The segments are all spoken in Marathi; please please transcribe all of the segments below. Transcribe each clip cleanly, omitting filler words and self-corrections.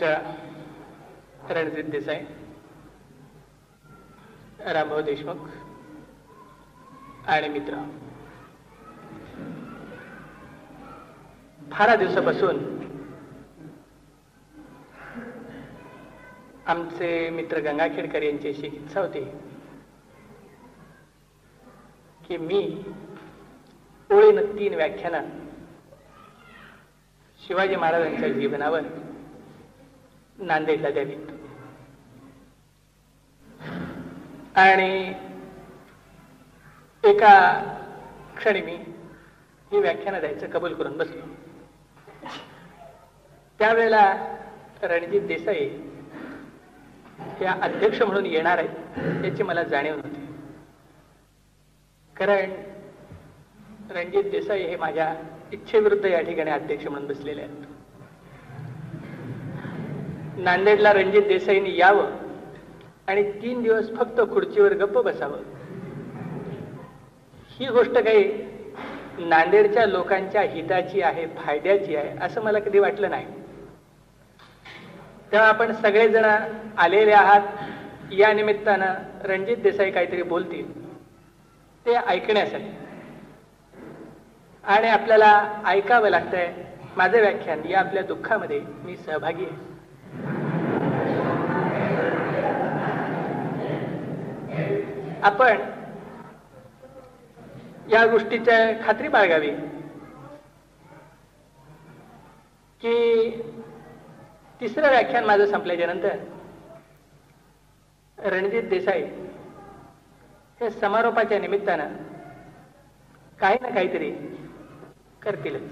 अध्यक्ष रणजित देसाई, रामभाऊ देशमुख आणि मित्र, फार दिवसापासून आमचे मित्र गंगाखेडकर यांची अशी इच्छा होती की मी ओळीनं 3 व्याख्यानं शिवाजी महाराजांच्या जीवनावर नांदेडला द्यावीत आणि एका क्षणी मी ही व्याख्यानं द्यायचं कबूल करून बसलो. त्यावेळेला रणजित देसाई हे अध्यक्ष म्हणून येणार आहेत याची मला जाणीव नव्हती, कारण रणजित देसाई हे माझ्या इच्छेविरुद्ध या ठिकाणी अध्यक्ष म्हणून बसलेले आहेत. नांदेडला रणजित देसाईंनी यावं आणि 3 दिवस फक्त खुर्चीवर गप्प बसावं, ही गोष्ट काही नांदेडच्या लोकांच्या हिताची आहे, फायद्याची आहे असं मला कधी वाटलं नाही. तेव्हा आपण सगळेजण आलेले आहात या निमित्तानं रणजित देसाई काहीतरी बोलतील ते ऐकण्यासाठी, आणि आपल्याला ऐकावं लागतंय. माझं व्याख्यान या आपल्या दुःखामध्ये मी सहभागी आहे. आपण या गोष्टीच्या खात्री बाळगावी की 3रं व्याख्यान माझं संपल्याच्या नंतर रणजित देसाई हे समारोपाच्या निमित्तानं काही ना काहीतरी करतीलच.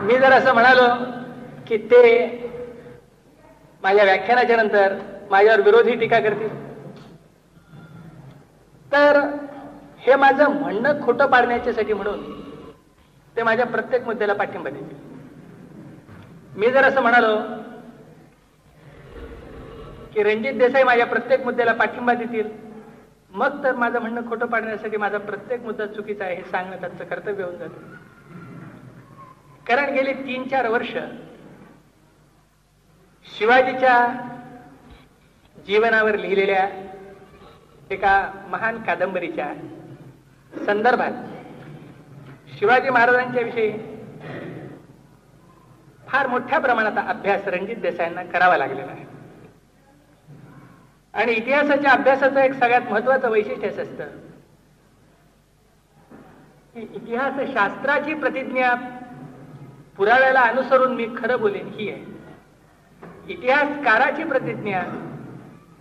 मी जर असं म्हणालो की ते माझ्या व्याख्यानाच्या नंतर माझ्यावर विरोधी टीका करतील तर हे माझं म्हणणं खोटं पाडण्याच्यासाठी म्हणून ते माझ्या प्रत्येक मुद्द्याला पाठिंबा देतील. मी जर असं म्हणालो की रणजित देसाई माझ्या प्रत्येक मुद्द्याला पाठिंबा देतील, मग तर माझं म्हणणं खोटं पाडण्यासाठी माझा प्रत्येक मुद्दा चुकीचा आहे हे सांगणं त्यांचं कर्तव्य होऊन जातं. कारण गेली 3-4 वर्ष शिवाजीच्या जीवनावर लिहिलेल्या एका महान कादंबरीच्या संदर्भात शिवाजी महाराजांच्या विषयी फार मोठ्या प्रमाणात अभ्यास रणजित देसाईंना करावा लागलेला आहे. आणि इतिहासाच्या अभ्यासाचं एक सगळ्यात महत्वाचं वैशिष्ट्य असं असतं की इतिहास शास्त्राची प्रतिज्ञा पुराव्याला अनुसरून मी खरं बोलेन ही आहे. इतिहासकाराची प्रतिज्ञा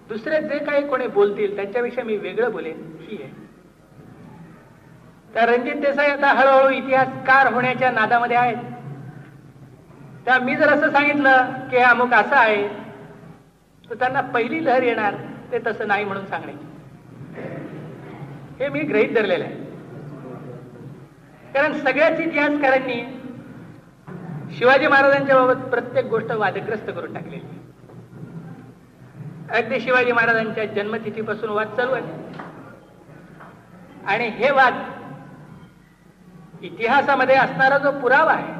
दुसरे जे काही कोणी बोलतील त्यांच्याविषयी मी वेगळं बोलेन ही आहे. तर रणजित देसाई आता हळूहळू इतिहासकार होण्याच्या नादामध्ये आहेत. त्या मी जर असं सांगितलं की हे अमुक असं आहे तर त्यांना पहिली लहर येणार ते तसं नाही म्हणून सांगण्याची, हे मी गृहीत धरलेलं आहे. कारण सगळ्याच इतिहासकारांनी शिवाजी महाराजांच्या बाबत प्रत्येक गोष्ट वादग्रस्त करून टाकलेली. अगदी शिवाजी महाराजांच्या जन्मतिथीपासून वाद चालू आहे आणि हे वाद इतिहासामध्ये असणारा जो पुरावा आहे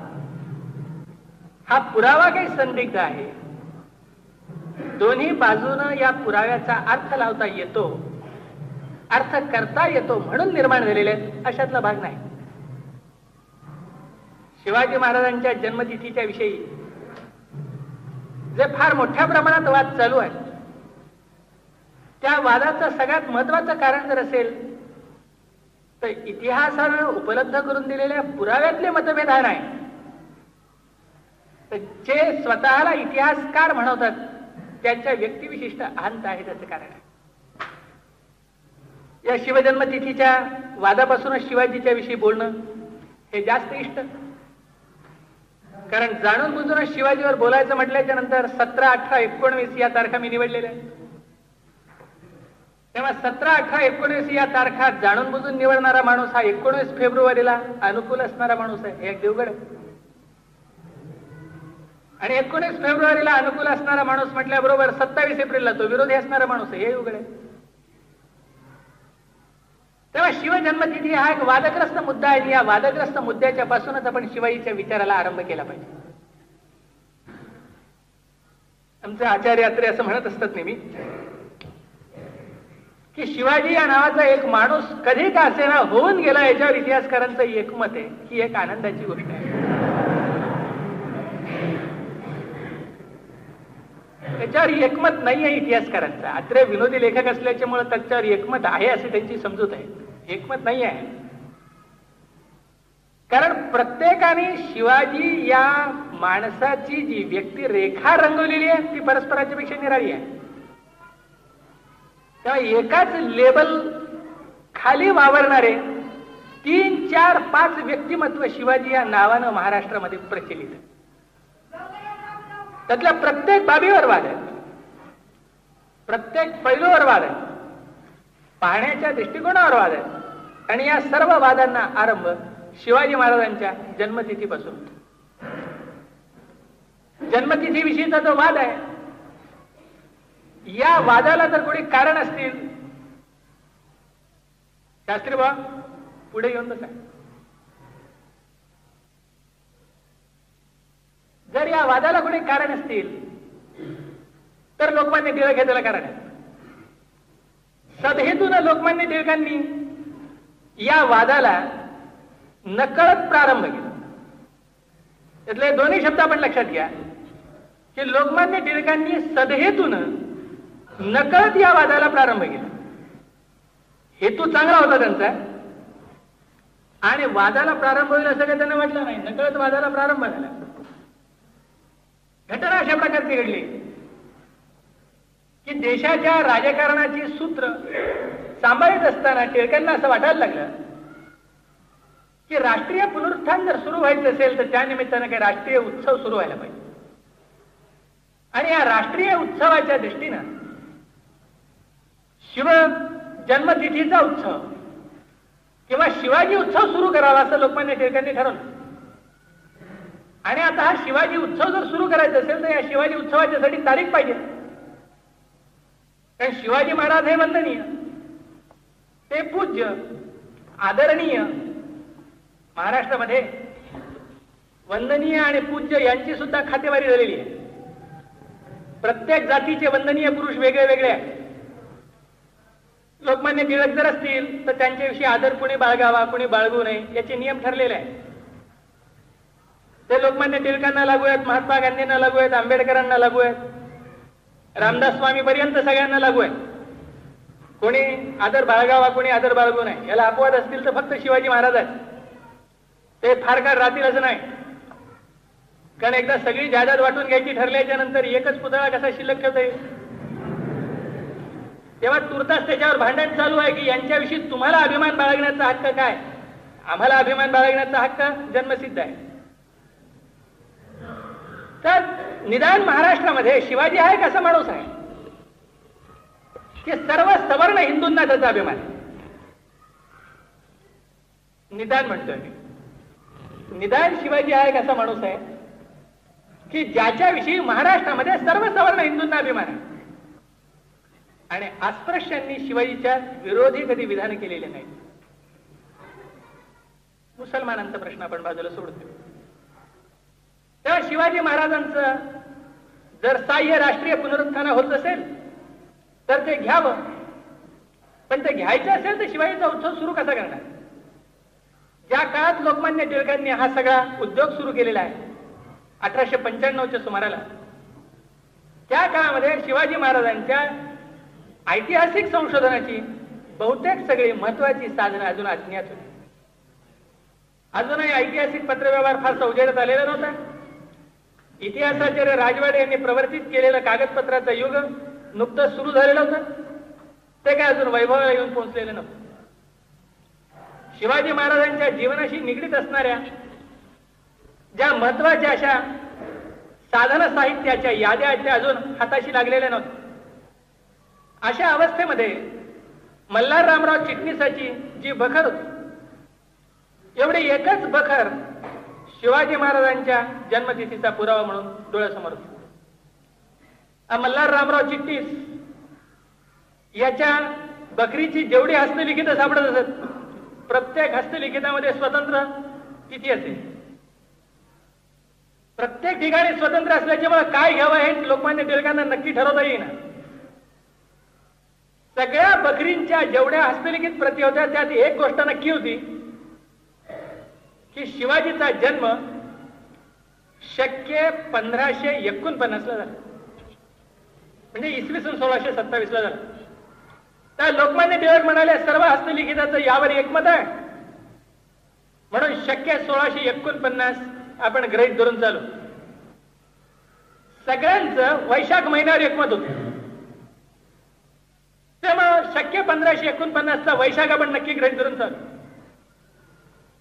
हा पुरावा काही संदिग्ध आहे. दोन्ही बाजूनं या पुराव्याचा अर्थ लावता येतो, अर्थ करता येतो म्हणून निर्माण झालेले आहेत अशातला भाग नाही. शिवाजी महाराजांच्या जन्मतिथीच्या विषयी जे फार मोठ्या प्रमाणात वाद चालू आहे त्या वादाचं सगळ्यात महत्वाचं कारण जर असेल तर इतिहासानं उपलब्ध करून दिलेल्या पुराव्यातले मतभेद हा नाही, तर जे स्वतःला इतिहासकार म्हणवतात त्यांच्या व्यक्तिविशिष्ट अहंता आहे त्याचं कारण आहे. या शिवजन्मतिथीच्या वादापासूनच शिवाजीच्या विषयी बोलणं हे जास्त इष्ट, कारण जाणून बुजून शिवाजीवर बोलायचं म्हटल्याच्या नंतर 17, 18, 19 या तारखा मी निवडलेल्या आहेत. तेव्हा 17, 18, 19 या तारखा जाणून बुजून निवडणारा माणूस हा 19 फेब्रुवारीला अनुकूल असणारा माणूस आहे, हे एक देवगड आहे. आणि 19 फेब्रुवारीला अनुकूल असणारा माणूस म्हटल्याबरोबर 27 एप्रिलला तो विरोधी असणारा माणूस आहे, हे उघड आहे. तेव्हा शिवजन्मतिथी हा एक वादग्रस्त मुद्दा आहे. या वादग्रस्त मुद्द्याच्या पासूनच आपण शिवाजीच्या विचाराला आरंभ केला पाहिजे. आमचे आचार्य अत्रे असं म्हणत असतात नेहमी की शिवाजी या नावाचा एक माणूस कधी का असेना होऊन गेला, याच्यावर इतिहासकारांचं एकमत आहे. ही एक आनंदाची गोष्ट आहे. त्याच्यावर एकमत नाही आहे इतिहासकारांचा. अत्रे विनोदी लेखक असल्याच्यामुळे त्याच्यावर एकमत आहे अशी त्यांची समजूत आहे. एकमत नाही आहे, कारण प्रत्येकाने शिवाजी या माणसाची जी व्यक्ती रेखा रंगवलेली आहे ती परस्पराच्या पेक्षा निराळी आहे. तेव्हा एकाच लेबल खाली वावरणारे 3, 4, 5 व्यक्तिमत्व शिवाजी या नावानं महाराष्ट्रामध्ये प्रचलित आहे. त्यातल्या प्रत्येक बाबीवर वाद आहे, प्रत्येक पैलूवर वाद आहे, पाहण्याच्या दृष्टिकोनावर वाद आहे. आणि या सर्व वादांना आरंभ शिवाजी महाराजांच्या जन्मतिथीपासून. जन्मतिथीविषयीचा जो वाद आहे, या वादाला जर कोणी कारण असतील, शास्त्री बा पुढे येऊन बसा. जर या वादाला कोणी कारण असतील तर लोकमान्य टिळक हे त्याला कारण आहे. सदहेतून लोकमान्य टिळकांनी या वादाला नकळत प्रारंभ केला. त्यातले दोन्ही शब्द आपण लक्षात घ्या की लोकमान्य टिळकांनी सदहेतून नकळत या वादाला प्रारंभ केला. हेतू चांगला होता त्यांचा आणि वादाला प्रारंभ होईल असं काही त्यांना वाटलं नाही. नकळत वादाला प्रारंभ झाला. घटना अशा प्रकारची घडली की देशाच्या राजकारणाची सूत्र सांभाळत असताना टिळकांना असं वाटायला लागलं की राष्ट्रीय पुनरुत्थान जर सुरू व्हायचं असेल तर त्या निमित्तानं काही राष्ट्रीय उत्सव सुरू व्हायला पाहिजे. आणि या राष्ट्रीय उत्सवाच्या दृष्टीनं शिव जन्मतिथीचा उत्सव किंवा शिवाजी उत्सव सुरू करावा असं लोकमान्य टिळकांनी ठरवलं. आणि आता हा शिवाजी उत्सव जर सुरू करायचा असेल तर या शिवाजी उत्सवाच्यासाठी तारीख पाहिजे. कारण शिवाजी महाराज हे वंदनीय, ते पूज्य, आदरणीय. महाराष्ट्रामध्ये वंदनीय आणि पूज्य यांची सुद्धा खातेवारी झालेली आहे. प्रत्येक जातीचे वंदनीय पुरुष वेगळे वेगळे आहेत. लोकमान्य टिळक जर असतील तर त्यांच्याविषयी आदर कुणी बाळगावा, कुणी बाळगू नये याचे नियम ठरलेले आहेत. ते लोकमान्य टिळकांना लागू आहेत, महात्मा गांधींना लागू आहेत, आंबेडकरांना लागू आहेत, रामदास स्वामी पर्यंत सगळ्यांना लागू आहेत. कोणी आदर बाळगावा, कोणी आदर बाळगू नये याला अपवाद असतील तर फक्त शिवाजी महाराज आहेत. ते फार काळ राहतील असं नाही. कारण एकदा सगळी जायदाद वाटून घ्यायची ठरल्याच्या नंतर एकच पुतळा कसा शिल्लक ठेवता येईल. तेव्हा तुर्तास त्याच्यावर भांडण चालू आहे की यांच्याविषयी तुम्हाला अभिमान बाळगण्याचा हक्क काय. आम्हाला अभिमान बाळगण्याचा हक्क जन्मसिद्ध आहे. तर निदान महाराष्ट्रामध्ये शिवाजी हा एक असा माणूस आहे की सर्व सवर्ण हिंदूंना त्याचा अभिमान आहे. निदान म्हणतोय मी, निदान शिवाजी हा एक असा माणूस आहे की ज्याच्याविषयी महाराष्ट्रामध्ये सर्व सवर्ण हिंदूंना अभिमान आहे. आणि अस्पृश्यांनी शिवाजीच्या विरोधी कधी विधान केलेले नाही. मुसलमानांचा प्रश्न आपण बाजूला सोडून देऊ. तेव्हा शिवाजी महाराजांचं जर साह्य राष्ट्रीय पुनरुत्थान होत असेल तर ते घ्यावं. पण ते घ्यायचं असेल तर शिवाजीचा उत्सव सुरू कसा करणार. ज्या काळात लोकमान्य टिळकांनी हा सगळा उद्योग सुरू केलेला आहे 1895च्या सुमाराला, त्या काळामध्ये शिवाजी महाराजांच्या ऐतिहासिक संशोधनाची बहुतेक सगळी महत्वाची साधनं अजून अज्ञात होती. अजूनही ऐतिहासिक पत्रव्यवहार फारसा उजेडात आलेला नव्हता. इतिहासाचार्य राजवाडे यांनी प्रवर्तित केलेलं कागदपत्राचं युग नुकतंच सुरू झालेलं होतं. ते काय अजून वैभवाला येऊन पोहोचलेलं नव्हतं. शिवाजी महाराजांच्या जीवनाशी निगडीत असणाऱ्या ज्या महत्वाच्या अशा साधन साहित्याच्या याद्या त्या अजून हाताशी लागलेल्या नव्हत्या. अशा अवस्थेमध्ये मल्हार रामराव चिटणीसाची जी बखर होती, एवढी एकच बखर शिवाजी महाराजांच्या जन्मतिथीचा पुरावा म्हणून डोळ्यासमोर होती. मल्हार रामराव चिटणीस याच्या बकरीची जेवढी हस्तलिखित सापडत असत, प्रत्येक हस्तलिखितामध्ये स्वतंत्र तिथी असेल. प्रत्येक ठिकाणी स्वतंत्र असल्याच्यामुळे काय घ्यावं हे लोकमान्य टिळकांना नक्की ठरवता येईना. सगळ्या बकरींच्या जेवढ्या हस्तलिखित प्रती होत्या त्यात एक गोष्ट नक्की होती की शिवाजीचा जन्म शक्य 1549 ला झाला, म्हणजे इसवी सन 1627 ला झाला. तर लोकमान्य टिळक म्हणाले सर्व हस्तलिखिताचं यावर एकमत आहे, म्हणून शक्य 1649 आपण गृहीत धरून चालू. सगळ्यांचं वैशाख महिन्यावर एकमत होतं, त्यामुळे शक्य 1549 वैशाख आपण नक्की गृहीत धरून चालू.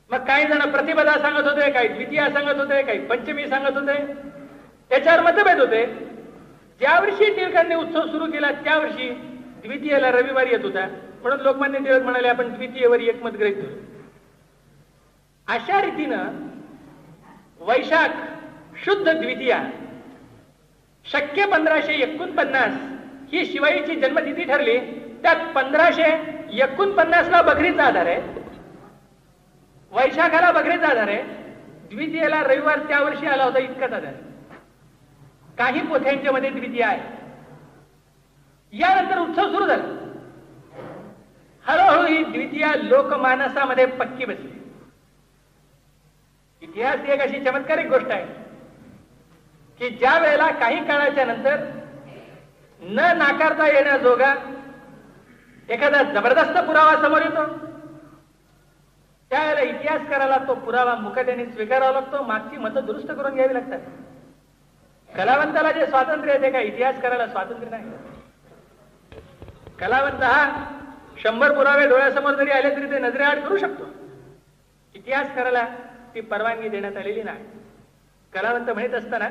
मग काही जण प्रतिपदा सांगत होते, काही द्वितीया सांगत होते, काही पंचमी सांगत होते, याच्यावर मतभेद होते. ज्या वर्षी टिळकांनी उत्सव सुरू केला त्या वर्षी द्वितीयेला रविवारी येत होता, म्हणून लोकमान्य टिळक म्हणाले आपण द्वितीयेवर एकमत गृहीत धरू. अशा रीतीनं वैशाख शुद्ध द्वितीया शक्य 1549 ही शिवाजीची जन्मतिथी ठरली. त्यात 1549 ला बकरीचा आधार आहे, वैशाखाला बकरीचा आधार आहे, द्वितीयेला रविवार त्या वर्षी आला होता इतकाच आधार. काही पोथ्यांच्या मध्ये द्वितीय आहे. यानंतर उत्सव सुरू झाला. हळूहळू ही द्वितीया लोकमानसामध्ये पक्की बसली. इतिहास ही एक अशी चमत्कारिक गोष्ट आहे की ज्या वेळेला काही काळाच्या नंतर न नाकारता येण्याजोगा एखादा जबरदस्त पुरावा समोर येतो, त्यावेळेला इतिहासकाराला तो पुरावा मुकाट्याने स्वीकारावा लागतो, मागची मतं दुरुस्त करून घ्यावी लागतात. कलावंताला जे स्वातंत्र्य आहे ते काय इतिहासकाराला स्वातंत्र्य नाही. कलावंत हा 100 पुरावे डोळ्यासमोर जरी आले तरी ते नजरेआड करू शकतो. इतिहासकाराला ती परवानगी देण्यात आलेली नाही. कलावंत म्हणत असताना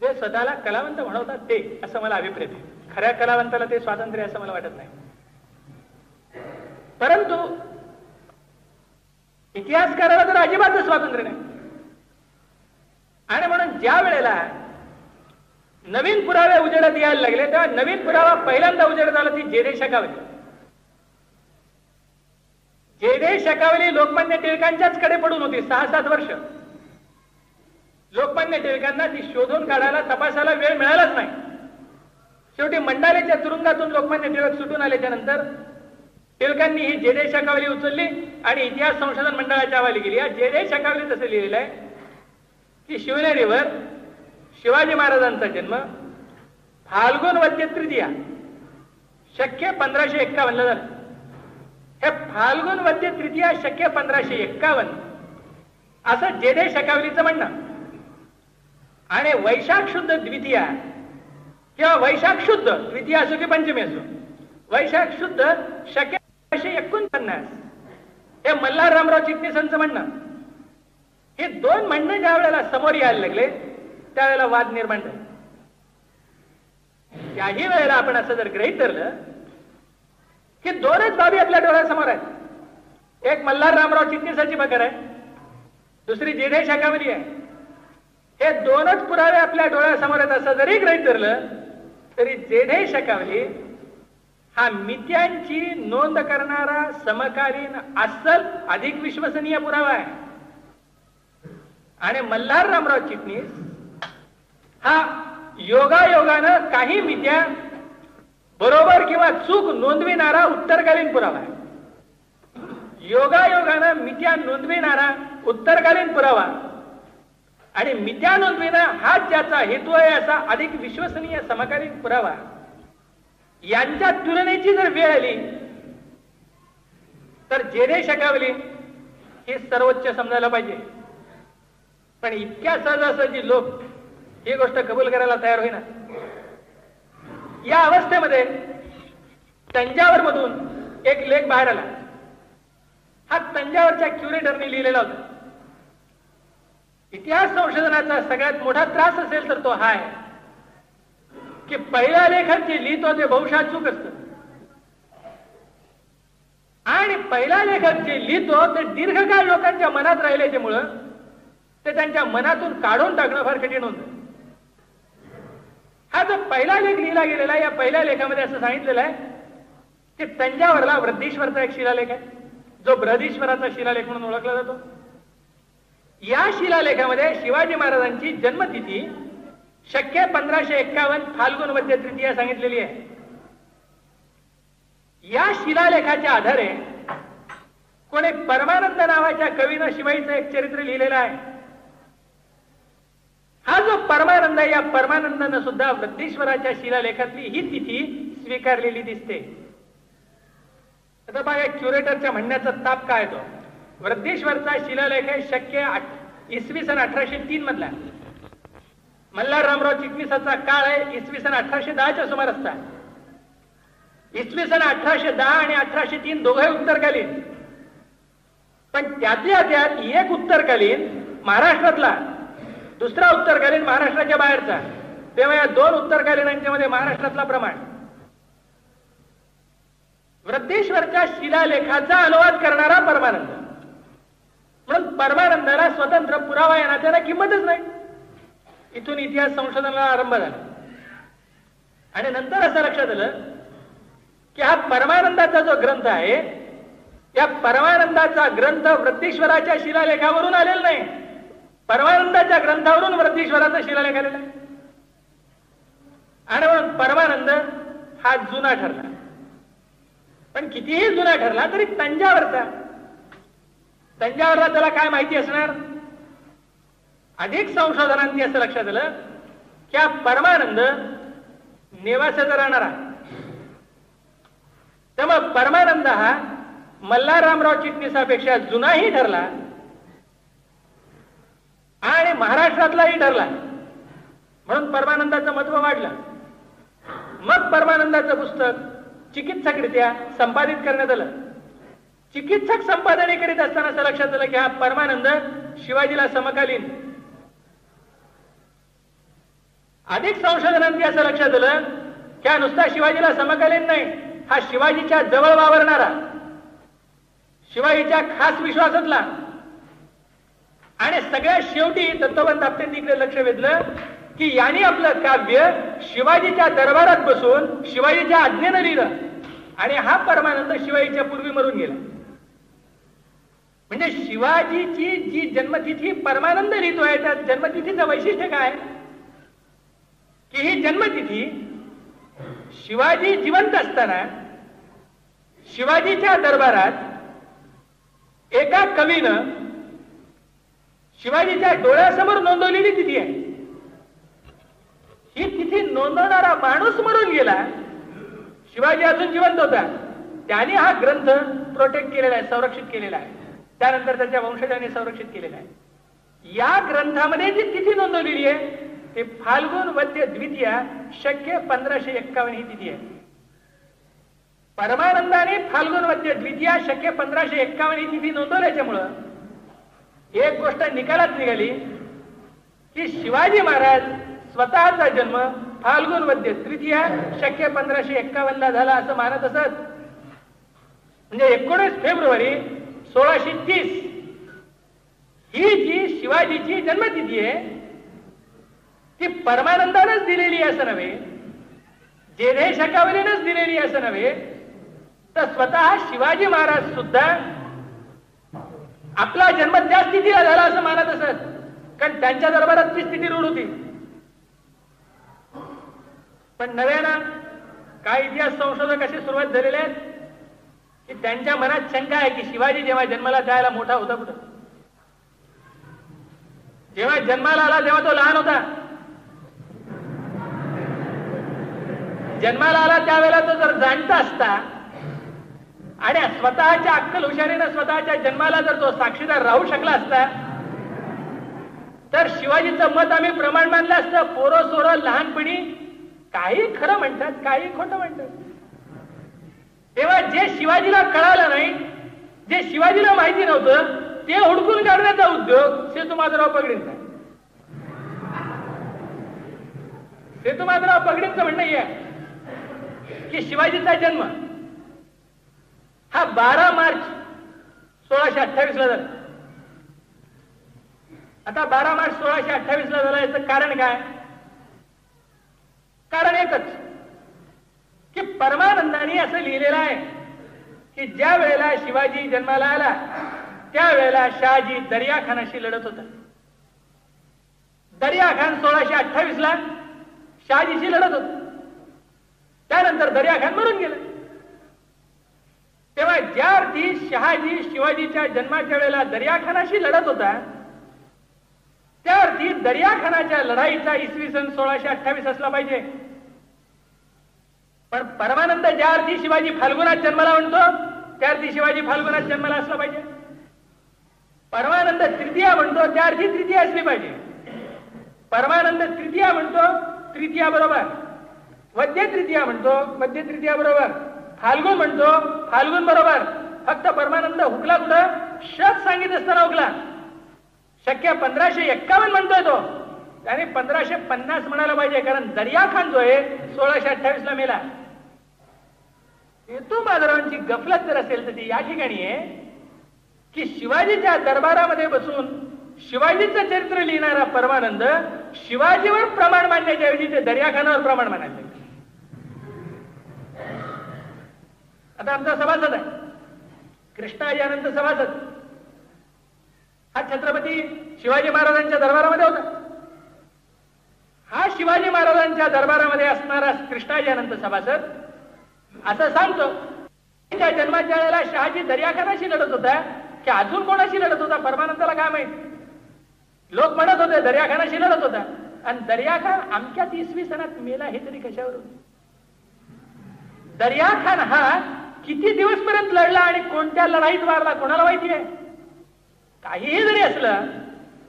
जे स्वतःला कलावंत म्हणवतात ते, असं मला अभिप्रेत आहे. खऱ्या कलावंताला ते स्वातंत्र्य असं मला वाटत नाही. परंतु इतिहासकाराला तर अजिबातच स्वातंत्र्य नाही. आणि म्हणून ज्या वेळेला नवीन पुरावे उजेडात यायला लागले तेव्हा नवीन पुरावा पहिल्यांदा उजेडात आला ती जेधे शकावली. जेधे शकावली लोकमान्य टिळकांच्याच कडे पडून होती 6-7 वर्ष. लोकमान्य टिळकांना ती शोधून काढायला तपासायला वेळ मिळालाच नाही. शेवटी मंडालेच्या तुरुंगातून लोकमान्य टिळक सुटून आल्याच्या नंतर टिळकांनी ही जेधे शकावली उचलली आणि इतिहास संशोधन मंडळाच्या हवाली केली. या जेधे शकावली तसं लिहिलेलं आहे की शिवनेरीवर शिवाजी महाराजांचा जन्म फाल्गुन वद्य तृतीया शक्य 1551 ला झाला. हे फाल्गुन वद्य तृतीया शक्य 1551 असं जेधे शकावलीचं म्हणणं. आणि वैशाख शुद्ध द्वितीया किंवा वैशाख शुद्ध द्वितीया असो की पंचमी असो, वैशाख शुद्ध शक्य 1549 हे मल्हार रामराव चिटणीसांचं म्हणणं. हे दोन म्हणणं ज्या वेळेला समोर यायला लागले त्यावेळेला वाद निर्माण झाले. त्याही वेळेला आपण असं जर गृहीत धरलं की दोनच बाबी आपल्या डोळ्यासमोर आहेत. एक मल्हार रामराव चिटणीसाची बकर आहे, दुसरी जेधे शकावली आहे. हे दोनच पुरावे आपल्या डोळ्यासमोर आहेत असं जरी गृहीत धरलं तरी जेधे शकावली हा मिथ्यांची नोंद करणारा समकालीन अस्सल अधिक विश्वसनीय पुरावा आहे. आणि मल्हार रामराव चिटणीस हा योगायोगानं काही मिथ्या बरोबर किंवा चूक नोंदविणारा उत्तरकालीन पुरावा आहे. योगायोगानं मिथ्या नोंदविणारा उत्तरकालीन पुरावा आणि मिथ्या नोंदविणं हाच ज्याचा हेतू आहे असा अधिक विश्वसनीय समकालीन पुरावा, यांच्या तुलनेची जर वेळ आली तर जेधे शकावली हे सर्वोच्च समजायला पाहिजे. पण इतक्या सहजासहजी लोक ही गोष्ट कबूल करायला तयार होईना. या अवस्थेमध्ये तंजावर मधून एक लेख बाहेर आला. हा तंजावरच्या क्युरेटरने लिहिलेला होता. इतिहास संशोधनाचा सगळ्यात मोठा त्रास असेल तर तो हा आहे की पहिल्या लेखात जे लिहितो ते बहुशः चूक असतं आणि पहिल्या लेखात जे लिहितो ते दीर्घकाळ लोकांच्या मनात राहिल्याच्यामुळं ते त्यांच्या मनातून काढून टाकणं फार कठीण होतं. हा जो पहिला लेख लिहिला गेलेला, या पहिल्या लेखामध्ये असं सांगितलेलं आहे की तंजावरला वृद्धेश्वरचा एक शिलालेख आहे, जो बृहदीश्वराचा शिलालेख म्हणून ओळखला जातो. या शिलालेखामध्ये शिवाजी महाराजांची जन्मतिथी शक्य 1551 फाल्गुन वद्य तृतीया सांगितलेली आहे. या शिलालेखाच्या आधारे कोणी परमानंद नावाच्या कवीनं शिवाजीचं एक चरित्र लिहिलेलं आहे. हा जो परमानंद आहे, या परमानंदानं सुद्धा वृद्धेश्वराच्या शिलालेखातली ही तिथी स्वीकारलेली दिसते. आता बघा, क्युरेटरच्या म्हणण्याचा ताप काय तो. वृद्धेश्वरचा शिलालेख आहे शक्य इसवी सन 1803 मधला. मल्हाररामराव चिटणीसाचा काळ आहे इसवी सन 1810च्या सुमारासचा. इसवी सन 1810 आणि 1803 दोघे उत्तरकालीन, पण त्यातल्या त्यात एक उत्तरकालीन महाराष्ट्रातला, दुसरा उत्तरकालीन महाराष्ट्राच्या बाहेरचा. तेव्हा या दोन उत्तरकालीनांच्या मध्ये महाराष्ट्रातला प्रमाण. वृद्धेश्वरच्या शिलालेखाचा अनुवाद करणारा परमानंद, म्हणून परमानंदाला स्वतंत्र पुरावा या नात्याला किंमतच नाही. इथून इतिहास संशोधनाला आरंभ झाला आणि नंतर असं लक्षात आलं की हा परमानंदाचा जो ग्रंथ आहे, या परमानंदाचा ग्रंथ वृद्धेश्वराच्या शिलालेखावरून आलेला नाही, परमानंदाच्या ग्रंथावरून वृद्धेश्वराचा शिलालेख आलेला आहे. आणि म्हणून परमानंद हा जुना ठरला. पण कितीही जुना ठरला तरी तंजावरचा, तंजावरला त्याला काय माहिती असणार. अधिक संशोधनांनी असं लक्षात आलं की हा परमानंद नेवासाचा राहणारा. त्यामुळे परमानंद हा मल्हाररामराव चिटणीसापेक्षा जुनाही ठरला आणि महाराष्ट्रातलाही ठरला. म्हणून परमानंदाचं महत्व वाढलं. मग परमानंदाचं पुस्तक चिकित्सकरित्या संपादित करण्यात आलं. चिकित्सक संपादने करीत असताना असं लक्षात आलं की हा परमानंद शिवाजीला समकालीन. अधिक संशोधनांनी असं लक्षात आलं की हा नुसता शिवाजीला समकालीन नाही, हा शिवाजीच्या जवळ वावरणारा, शिवाजीच्या खास विश्वासातला. आणि सगळ्यात शेवटी दत्तोबंत आपटेंकडे लक्ष वेधलं की यांनी आपलं काव्य शिवाजीच्या दरबारात बसून शिवाजीच्या आज्ञेनं लिहिलं आणि हा परमानंद शिवाजीच्या पूर्वी मरून गेला. म्हणजे शिवाजीची जी जन्मतिथी परमानंद लिहितोय, त्या जन्मतिथीचं वैशिष्ट्य काय की ही जन्मतिथी शिवाजी जिवंत असताना शिवाजीच्या दरबारात एका कवीनं शिवाजीच्या डोळ्यासमोर नोंदवलेली तिथी आहे. ही तिथी नोंदवणारा माणूस मरून गेला, शिवाजी अजून जिवंत होता, त्याने हा ग्रंथ प्रोटेक्ट केलेला आहे, संरक्षित केलेला आहे. त्यानंतर त्याच्या वंशजांनी संरक्षित केलेला आहे. या ग्रंथामध्ये जी तिथी नोंदवलेली आहे ते फाल्गुन वद्य द्वितीया शक्य 1551 ही तिथी आहे. परमानंदाने फाल्गुन वद्य द्वितीया शक्य 1551 ही तिथी नोंदवल्याच्यामुळं एक गोष्ट निकालात निघाली की शिवाजी महाराज स्वतःचा जन्म फाल्गुन वद्य तृतीया शक्य 1551 ला झाला असं मानत असत. म्हणजे 19 फेब्रुवारी 1630 ही जी शिवाजीची जन्मतिथी आहे ती परमानंदानेच दिलेली असं नव्हे, जेधे शकावलीनच दिलेली असं नव्हे, तर स्वतः शिवाजी महाराज सुद्धा आपला जन्म त्या स्थितीला झाला असं मानत असत. कारण त्यांच्या दरबारात ती स्थिती रूढ होती. पण नव्यानं काही इतिहास संशोधक असे सुरुवात झालेले आहेत की त्यांच्या मनात शंका आहे की शिवाजी जेव्हा जन्माला त्याला मोठा होता कुठं, जेव्हा जन्माला आला तेव्हा तो लहान होता. जन्माला आला त्यावेळेला तो जर जाणता असता आणि स्वतःच्या अक्कल हुशारीनं स्वतःच्या जन्माला जर तो साक्षीदार राहू शकला असता तर शिवाजीचं मत आम्ही प्रमाण मानलं असतं. पोरं सोरं लहानपणी काही खरं म्हणतात, काही खोटं म्हणतात. तेव्हा जे शिवाजीला कळालं नाही, जे शिवाजीला माहिती नव्हतं, ते हुडकून काढण्याचा उद्योग सेतुमाधवराव पगडींचा. सेतुमाधवराव पगडींचं म्हणणं हे आहे की शिवाजीचा जन्म हा 12 मार्च 1628 ला झाला. आता 12 मार्च 1628 ला झाला, याचं कारण काय? कारण एकच की परमानंदाने असं लिहिलेलं आहे की ज्या वेळेला शिवाजी जन्माला आला त्यावेळेला शहाजी दर्याखानाशी लढत होता. दर्याखान 1628ला शहाजीशी लढत होता. त्यानंतर दर्याखान मरून गेला. तेव्हा ज्या अर्थी शहाजी शिवाजीच्या जन्माच्या वेळेला दर्याखानाशी लढत होता त्या अर्थी दर्याखानाच्या लढाईचा इसवी सन 1628 असला पाहिजे. पण परमानंद ज्या अर्थी शिवाजी फाल्गुनात जन्माला म्हणतो त्या अर्थी शिवाजी फाल्गुनात जन्माला असला पाहिजे. परमानंद तृतीया म्हणतो त्या अर्थी तृतीया असली पाहिजे. परमानंद तृतीया म्हणतो तृतीया बरोबर, मध्य तृतीया म्हणतो मध्य तृतीया बरोबर, फाल्गुन म्हणतो फाल्गुन बरोबर. फक्त परमानंद हुकला कुठं? शत सांगित असताना हुकला. शक्य 1551 म्हणतोय तो, त्याने 1550 म्हणायला पाहिजे, कारण दर्याखान जो आहे 1628ला मेला. हेतू माधवरावांची गफलत जर असेल तर ती या ठिकाणी आहे की शिवाजीच्या दरबारामध्ये बसून शिवाजीचं चरित्र लिहिणारा परमानंद शिवाजीवर प्रमाण मांडण्याच्या ऐवजी ते दर्याखानावर प्रमाण मांडायचे. आता आमचा सभासद आहे कृष्णाजी अनंत सभासद, हा छत्रपती शिवाजी महाराजांच्या दरबारामध्ये होता. हा शिवाजी महाराजांच्या दरबारामध्ये असणारा कृष्णाजी अनंत सभासद असं सांगतो त्या जन्माच्या वेळेला शहाजी दर्याखानाशी लढत होता की अजून कोणाशी लढत होता परमानंदाला काय माहित. लोक म्हणत होते दर्याखानाशी लढत होता, आणि दर्याखान अमक्यात इसवी सणात मेला हे तरी कशावरून? दर्याखान हा किती दिवसपर्यंत लढला आणि कोणत्या लढाईत वारला कोणाला माहिती आहे. काहीही जरी असलं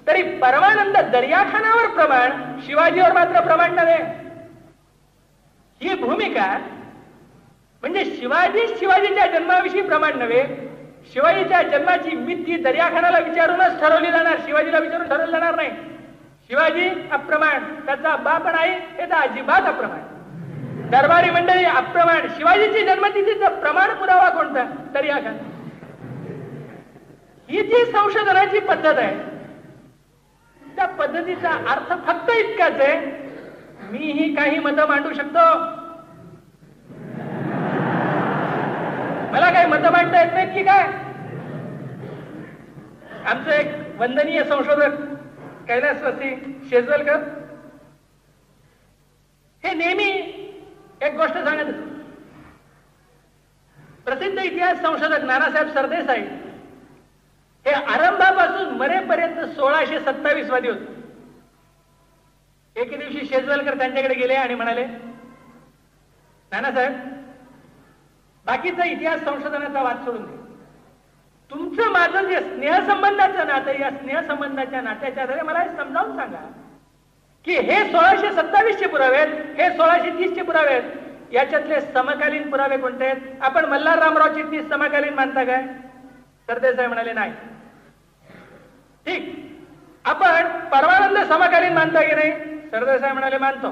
तरी परमानंद दर्याखानावर प्रमाण, शिवाजीवर मात्र प्रमाण नव्हे. ही भूमिका म्हणजे शिवाजीच्या जन्माविषयी प्रमाण नव्हे, शिवाजीच्या जन्माची मिती दर्याखानाला विचारूनच ठरवली जाणार, शिवाजीला विचारून ठरवलं जाणार नाही. शिवाजी अप्रमाण, त्याचा बाप आहे हे तर अजिबात अप्रमाण, दरबारी मंडळी अप्रमाण. शिवाजीची जन्मतिथीचा प्रमाण पुरावा कोणता? दर्याखान. ही जी संशोधनाची पद्धत आहे त्या पद्धतीचा अर्थ फक्त इतकाच आहे, मीही काही मतं मांडू शकतो, मला काही मतं मांडता येत नाहीत की काय? आमचं एक वंदनीय संशोधक कैलासवासी शेजवलकर हे नेहमी एक गोष्ट सांगत होते. प्रसिद्ध इतिहास संशोधक नानासाहेब सरदेसाई हे आरंभापासून मरेपर्यंत 1627 वादी होते. एके दिवशी शेजवलकर त्यांच्याकडे गेले आणि म्हणाले, नानासाहेब, बाकीचा इतिहास संशोधनाचा वाद सोडून दे, तुमचं माझं जे स्नेहसंबंधाचं नातं, या स्नेहसंबंधाच्या नात्याच्या आधारे मला हे समजावून सांगा की हे 1627 चे पुरावे आहेत, हे 1630 चे पुरावे आहेत, याच्यातले समकालीन पुरावे कोणते आहेत? आपण मल्हार रामराव चिटणीस समकालीन मानता काय? सरदेसाई म्हणाले नाही. ठीक, आपण परमानंद समकालीन मानता की नाही? सरदेसाई म्हणाले मानतो.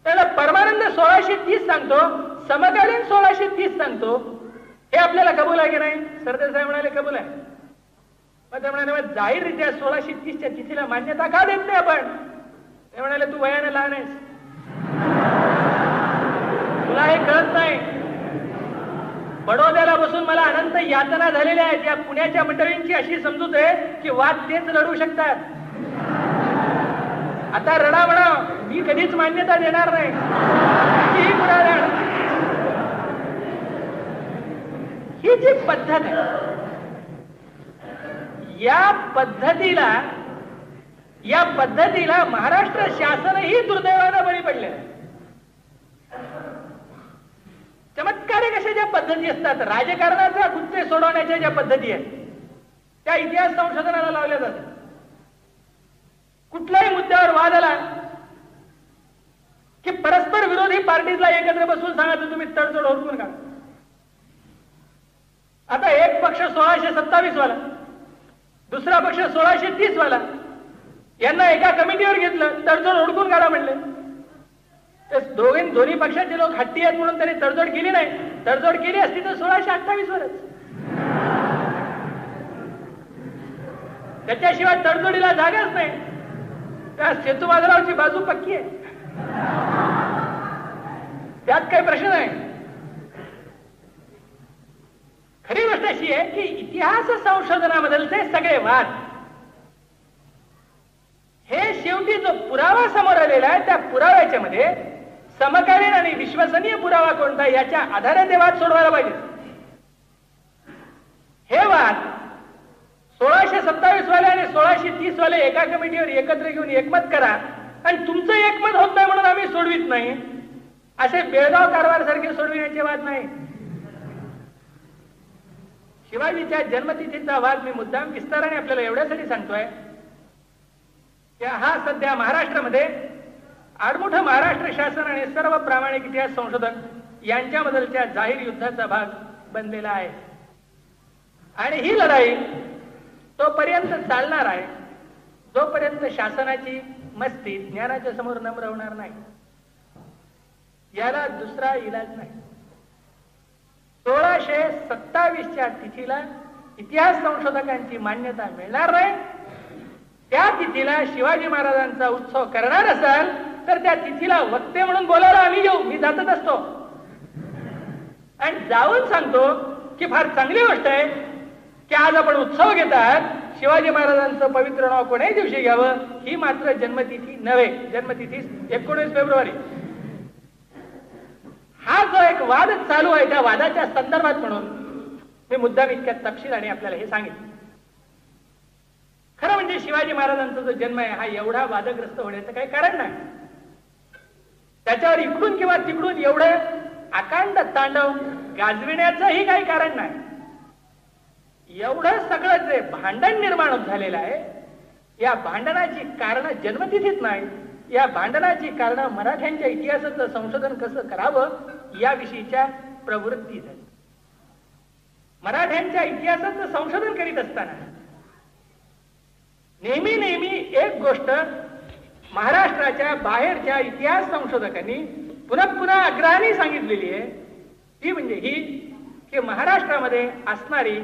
त्याला परमानंद 1630 सांगतो, समकालीन 1630 सांगतो, हे आपल्याला कबूल आहे की नाही? सरदेसाई म्हणाले कबूल आहे. मग ते म्हणाले जाहीररित्या 1630च्या तिथीला मान्यता का देत नाही आपण? ते म्हणाले तू वयाने लहान आहेस, तुला हे कळत नाही. बडोद्याला बसून मला अनंत यातना झालेल्या आहेत. या पुण्याच्या मंडळींची अशी समजूत आहे की वाद तेच लढू शकतात. आता रडा म्हणा, मी कधीच मान्यता देणार नाही. ही जी पद्धत आहे, या पद्धतीला महाराष्ट्र शासनही दुर्दैवानं बळी पडले. चमत्कारी कशाच्या पद्धती असतात, राजकारणाच्या गुत्ते सोडवण्याच्या ज्या पद्धती आहेत त्या इतिहास संशोधनाला लावल्या जातात. कुठल्याही मुद्द्यावर वाद आला की परस्पर विरोधी पार्टीजला एकत्र बसून सांगायचं तुम्ही तडजोड ओळखून का. आता एक पक्ष 1627 वाला, दुसरा पक्ष 1630 वाला, यांना एका कमिटीवर घेतलं, तडजोड ओळखून काढा म्हणले. दोन्ही पक्षाचे लोक हट्टी आहेत म्हणून त्यांनी तडजोड केली नाही. तडजोड केली असती तर 1628 वरच. त्याच्याशिवाय तडजोडीला जागाच नाही. त्या सेतू बाजारावरची बाजू पक्की आहे. त्यात काही प्रश्न नाही. खरी गोष्ट अशी आहे की इतिहास संशोधनामधले सगळे वाद हे शेवटी जो पुरावा समोर आलेला आहे त्या पुराव्याच्या मध्ये समकालीन आणि विश्वसनीय पुरावा कोणता याच्या आधारे ते वाद सोडवायला पाहिजे. हे वाद 1627 वाले आणि 1630 वाले एका कमिटीवर एकत्र घेऊन एकमत करा आणि तुमचं एकमत होत नाही म्हणून आम्ही सोडवित नाही असे बेळगाव कारभार सारखे सोडविण्याचे वाद नाही. शिवाजीच्या जन्मतिथीचा वाद मी मुद्दाम विस्ताराने आपल्याला एवढ्यासाठी सांगतोय की हा सध्या महाराष्ट्रामध्ये आडमुठ महाराष्ट्र शासन आणि सर्व प्रामाणिक इतिहास संशोधक यांच्याबद्दलच्या जाहीर युद्धाचा भाग बनलेला आहे आणि ही लढाई तोपर्यंत चालणार आहे जोपर्यंत शासनाची मस्ती ज्ञानाच्या समोर नम्र होणार नाही. याला दुसरा इलाज नाही. 1627च्या तिथीला इतिहास संशोधकांची मान्यता मिळणार नाही. त्या तिथीला शिवाजी महाराजांचा उत्सव करणार असाल तर त्या तिथीला वक्ते म्हणून बोलायला आम्ही येऊ. मी जातच असतो आणि जाऊन सांगतो की फार चांगली गोष्ट आहे की आज आपण उत्सव घेतात. शिवाजी महाराजांचं पवित्र नाव कोण्याही दिवशी घ्यावं ही मात्र जन्मतिथी नव्हे. जन्मतिथी 19 फेब्रुवारी. हा जो एक वाद चालू आहे त्या वादाच्या संदर्भात म्हणून मी मुद्दाम इतक्या तपशीलाने आपल्याला हे सांगितलं. खरं म्हणजे शिवाजी महाराजांचा जो जन्म आहे हा एवढा वादग्रस्त होण्याचं काही कारण नाही. त्याच्यावर इकडून किंवा तिकडून एवढं अकांड तांडव गाजविण्याचंही काही कारण नाही. एवढं सगळं जे भांडण निर्माण झालेलं आहे या भांडणाची कारण जन्मतिथीत नाही. या भांडणाची कारण मराठ्यांच्या इतिहासाचं संशोधन कसं करावं याविषयीच्या प्रवृत्ती झाली. मराठ्यांच्या इतिहासाचं संशोधन करीत असताना नेहमी नेहमी एक गोष्ट महाराष्ट्राच्या बाहेरच्या इतिहास संशोधकांनी पुन्हा पुन्हा आग्रहाने सांगितलेली आहे ती म्हणजे ही की महाराष्ट्रामध्ये असणारी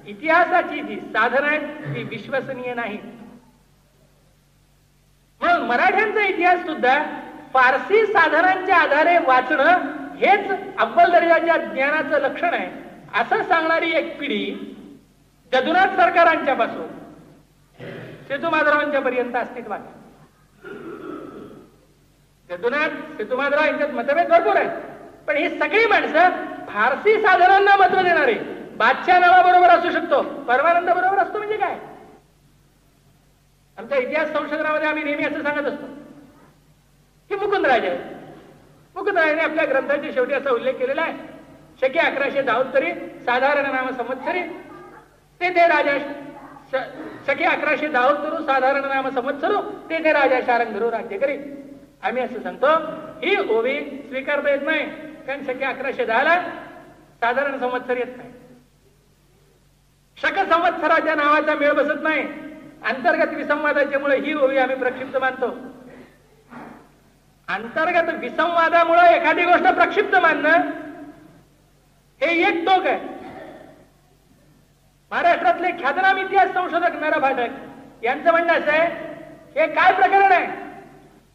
इतिहासाची जी साधनं आहेत ती विश्वसनीय नाही. म्हणून मराठ्यांचा इतिहास सुद्धा फारसी साधनांच्या आधारे वाचणं हेच अव्वल दर्जाच्या ज्ञानाचं लक्षण आहे असं सांगणारी एक पिढी जदुनाथ सरकारांच्या पासून सेतुमाधवरावांच्या पर्यंत अस्तित्वात. सेतुमाधवराव यांच्यात मतभेद भरपूर आहेत पण ही सगळी माणसं फारसी साधनांना महत्व देणारे. बादशाह नावाबरोबर असू शकतो, परमानंद बरोबर असतो म्हणजे काय. आमच्या इतिहास संशोधनामध्ये आम्ही नेहमी असं सांगत असतो की मुकुंदराज आहे. मुकुंदराजाने आपल्या ग्रंथाच्या शेवटी असा उल्लेख केलेला आहे शके 1172 साधारण नाम संवत्सरी ते राजा शके 1172 साधारण नाम संवत्सरू ते राजा शारंगधरू राज्य करी. आम्ही असं सांगतो ही ओवी स्वीकारता येत नाही कारण शके 1110 साधारण संवत्सर येत नाही. शक संवत्सराच्या नावाचा मेळ बसत नाही. अंतर्गत विसंवादाच्यामुळे ही ओवी आम्ही प्रक्षिप्त मानतो. अंतर्गत विसंवादामुळे एखादी गोष्ट प्रक्षिप्त मानणं हे एक टोक आहे. महाराष्ट्रातले ख्यातनाम इतिहास संशोधक नर भाटक यांचं म्हणणं असं आहे हे काय प्रकरण आहे.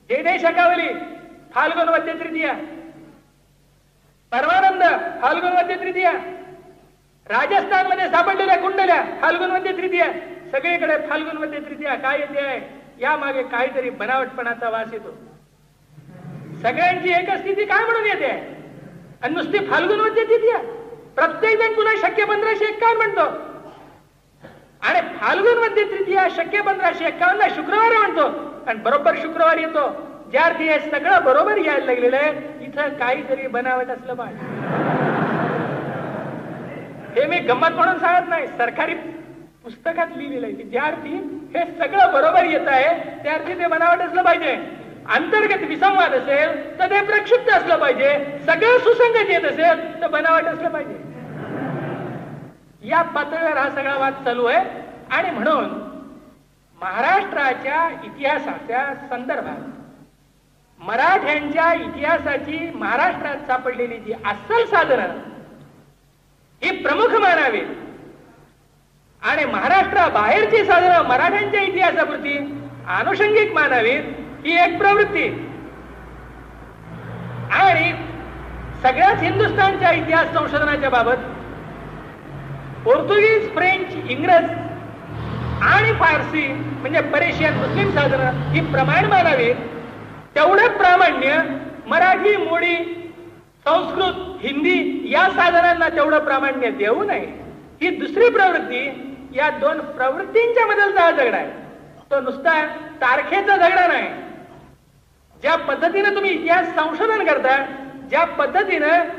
जयदेश शकावली फाल्गुन वद्य तृतीया, परमानंद फाल्गुन वद्य तृतीया, राजस्थानमध्ये सापडलेल्या कुंडल्या फाल्गुन वद्य तृतीया, सगळीकडे फाल्गुन वद्य तृतीया काय येते आहे या मागे काहीतरी बनावटपणाचा वास येतो. सगळ्यांची एकच स्थिती काय म्हणून येते आणि नुसती फाल्गुन वद्य तृतीया. प्रत्येक जण पुन्हा शक्य 1551 म्हणतो आणि फाल्गुन वद्य तृतीया शक्य 1551 शुक्रवार म्हणतो आणि बरोबर शुक्रवार येतो. ज्या अर्थी हे सगळं बरोबर यायला लागलेलं आहे इथं काहीतरी बनावट असलं पाहिजे. हे मी गंमत म्हणून सांगत नाही, सरकारी पुस्तकात लिहिलेलं आहे की ज्या अर्थी हे सगळं बरोबर येत आहे त्या अर्थी ते बनावट असलं पाहिजे. अंतर्गत विसंवाद असेल तर ते प्रक्षिप्त असलं पाहिजे. सगळं सुसंगत येत असेल तर बनावट असलं पाहिजे. या पातळीवर हा सगळा वाद चालू आहे आणि म्हणून महाराष्ट्राच्या इतिहासाच्या संदर्भात मराठ्यांच्या इतिहासाची महाराष्ट्रात सापडलेली जी अस्सल साधनं ही प्रमुख मानावी आणि महाराष्ट्राबाहेरची साधनं मराठ्यांच्या इतिहासापुरती अनुषंगिक मानावीत ही एक प्रवृत्ती. आणि सगळ्याच हिंदुस्थानच्या इतिहास संशोधनाच्या बाबत पोर्तुगीज, फ्रेंच, इंग्रज आणि फारसी म्हणजे पर्शियन, मुस्लिम साधनं ही प्रमाण मानावीत, तेवढं प्रामाण्य मराठी, मोडी, संस्कृत, हिंदी या साधनांना तेवढं प्रामाण्य देऊ नये. ही दुसरी प्रवृत्ती. या दोन प्रवृत्तींच्या मधलचा हा झगडा आहे. तो नुसता तारखेचा झगडा नाही. ज्या पद्धतीने तुम्ही इतिहास संशोधन करता, ज्या पद्धतीनं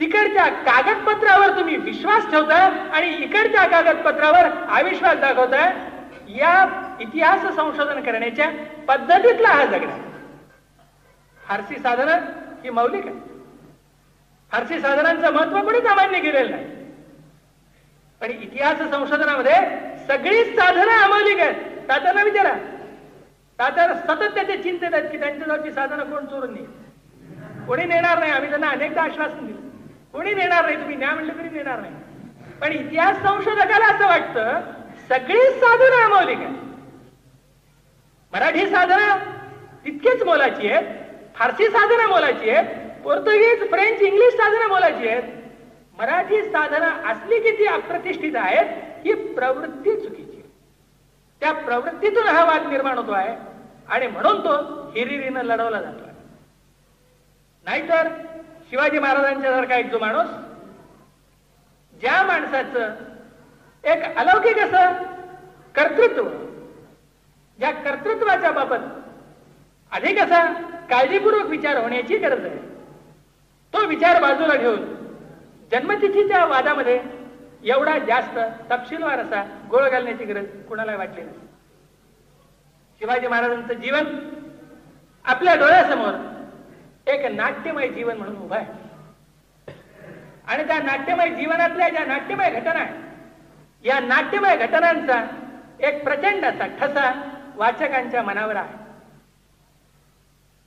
तिकडच्या कागदपत्रावर तुम्ही विश्वास ठेवता आणि इकडच्या कागदपत्रावर अविश्वास दाखवता, या इतिहास संशोधन करण्याच्या पद्धतीतला हा झगडा. फारसी साधनं ही मौलिक आहे. फारसी साधनांचं महत्व कोणीच अमान्य केलेलं नाही. पण इतिहास संशोधनामध्ये सगळीच साधनं अमौलिक आहेत. तात्यांना विचारा. तात्या सतत त्याचे चिंतेत आहेत की त्यांच्याजवळची साधनं कोण चोरून नेईल. कोणी नेणार नाही. आम्ही त्यांना अनेकदा आश्वासन दिलं, कोणी नेणार नाही. तुम्ही न्या म्हणलं तरी नेणार नाही. पण इतिहास संशोधकाला असं वाटतं सगळीच साधनं अमौलिक आहेत. मराठी साधनं तितकीच मोलाची आहेत, फारसी साधनं मोलाची आहेत, पोर्तुगीज, फ्रेंच, इंग्लिश साधनं मोलाची आहेत. मराठी साधनं असली किती अप्रतिष्ठित आहेत ही प्रवृत्ती चुकीची. त्या प्रवृत्तीतून हा वाद निर्माण होतो आहे आणि म्हणून तो हिरिरीनं लढवला जातो. नाहीतर शिवाजी महाराजांच्या सारखा एक जो माणूस, ज्या माणसाचं एक अलौकिक असं कर्तृत्व, ज्या कर्तृत्वाच्या बाबत अधिक असा काळजीपूर्वक विचार होण्याची गरज आहे, तो विचार बाजूला घेऊन जन्मतिथीच्या वादामध्ये एवढा जास्त तपशीलवार असा गोळ घालण्याची गरज कुणाला वाटली नाही. शिवाजी महाराजांचं जीवन आपल्या डोळ्यासमोर एक नाट्यमय जीवन म्हणून उभं आहे आणि त्या नाट्यमय जीवनातल्या ज्या नाट्यमय घटना आहेत, या नाट्यमय घटनांचा एक प्रचंड असा ठसा वाचकांच्या मनावर आहे.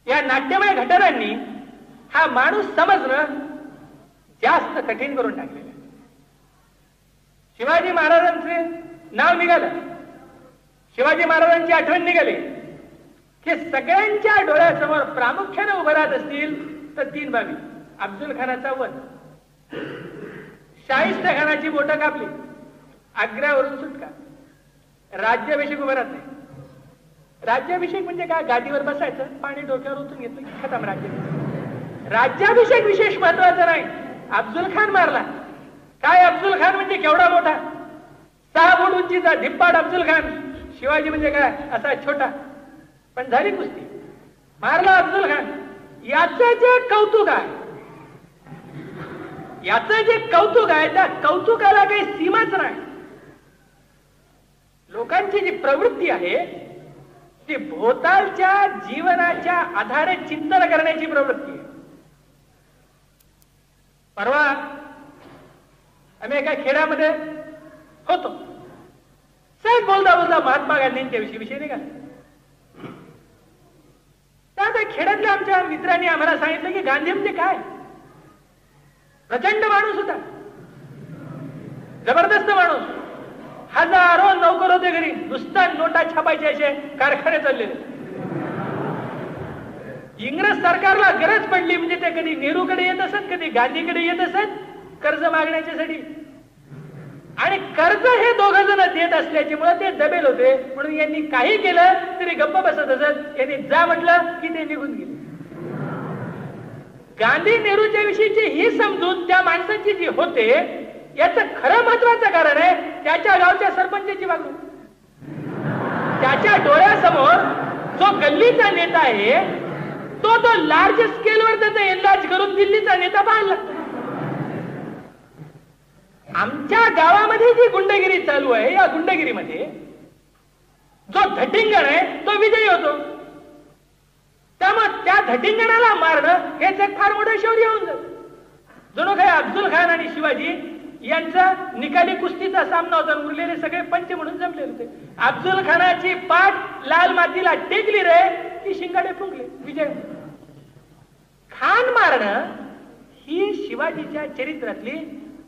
या नाट्यमय घटनांनी हा माणूस समजणं जास्त कठीण करून टाकलेलं आहे. शिवाजी महाराजांचे नाव निघालं, शिवाजी महाराजांची आठवण निघाली की सगळ्यांच्या डोळ्यासमोर प्रामुख्याने उभं राहत असतील तर तीन बाबी. अफजल खानाचा वध, शाहिस्ते खानाची बोटं कापली, आग्र्यावरून सुटका, राज्याभिषेक उभं राहत नाही. राज्याभिषेक म्हणजे काय? गादीवर बसायचं, पाणी डोक्यावर ओतून घेतलं की खतम राज्याभिषेक. राज्याभिषेक विशेष महत्वाचा नाही. अफजल खान मारला. काय अफजल खान म्हणजे केवढा मोठा, 6 फूट उंचीचा धिप्पाड अफजल खान. शिवाजी म्हणजे काय? असा छोटा. पण झाली कुस्ती, मारला अफजल खान. याचं जे कौतुक आहे, याचं जे कौतुक आहे, त्या कौतुकाला काही सीमाच नाही. लोकांची जी प्रवृत्ती आहे ती भोवतालच्या जीवनाच्या आधारे चिंतन करण्याची प्रवृत्ती आहे. परवा आम्ही एका खेड्यामध्ये होतो. सहज बोलता बोलता महात्मा गांधींच्या विषयी निघाला. त्या खेड्यातल्या आमच्या मित्रांनी आम्हाला सांगितलं की गांधी म्हणजे काय? प्रचंड माणूस होता, जबरदस्त माणूस. हजारो नोकर होते घरी, नुसता नोटा छापायचे असे कारखाने चाललेले. इंग्रज सरकारला गरज पडली म्हणजे ते कधी नेहरूकडे येत असत, कधी गांधीकडे येत असत कर्ज मागण्याच्यासाठी. आणि कर्ज हे दोघ जण देत असल्यामुळे ते दबेल होते, म्हणून यांनी काही केलं तरी गप्प बसत असत. यांनी जा म्हटलं की ते निघून गेले. गांधी नेहरूच्या विषयीची ही समजूत त्या माणसाची जी होते, याचं खरं महत्वाचं कारण आहे त्याच्या गावच्या सरपंचाची वागणूक. त्याच्या डोळ्यासमोर जो गल्लीचा नेता आहे तो लार्ज स्केलवर त्याचा इलाज करून दिल्लीचा नेता पाहायला लागतो. आमच्या गावामध्ये जी गुंडगिरी चालू आहे, या गुंडगिरीमध्ये जो धटिंगण आहे तो विजयी होतो. त्यामुळे त्या धटिंगणाला मारणं हेच एक फार मोठं शौर्य होऊन जातं. जणू काही अफजल खान आणि शिवाजी यांचा निकाली कुस्तीचा सामना होता. उरलेले सगळे पंच म्हणून जमलेले होते. अफजल खानाची पाठ लाल मातीला टेकली रे की शिंगाडे फुंकले, विजय. खान मारणं ही शिवाजीच्या चरित्रातली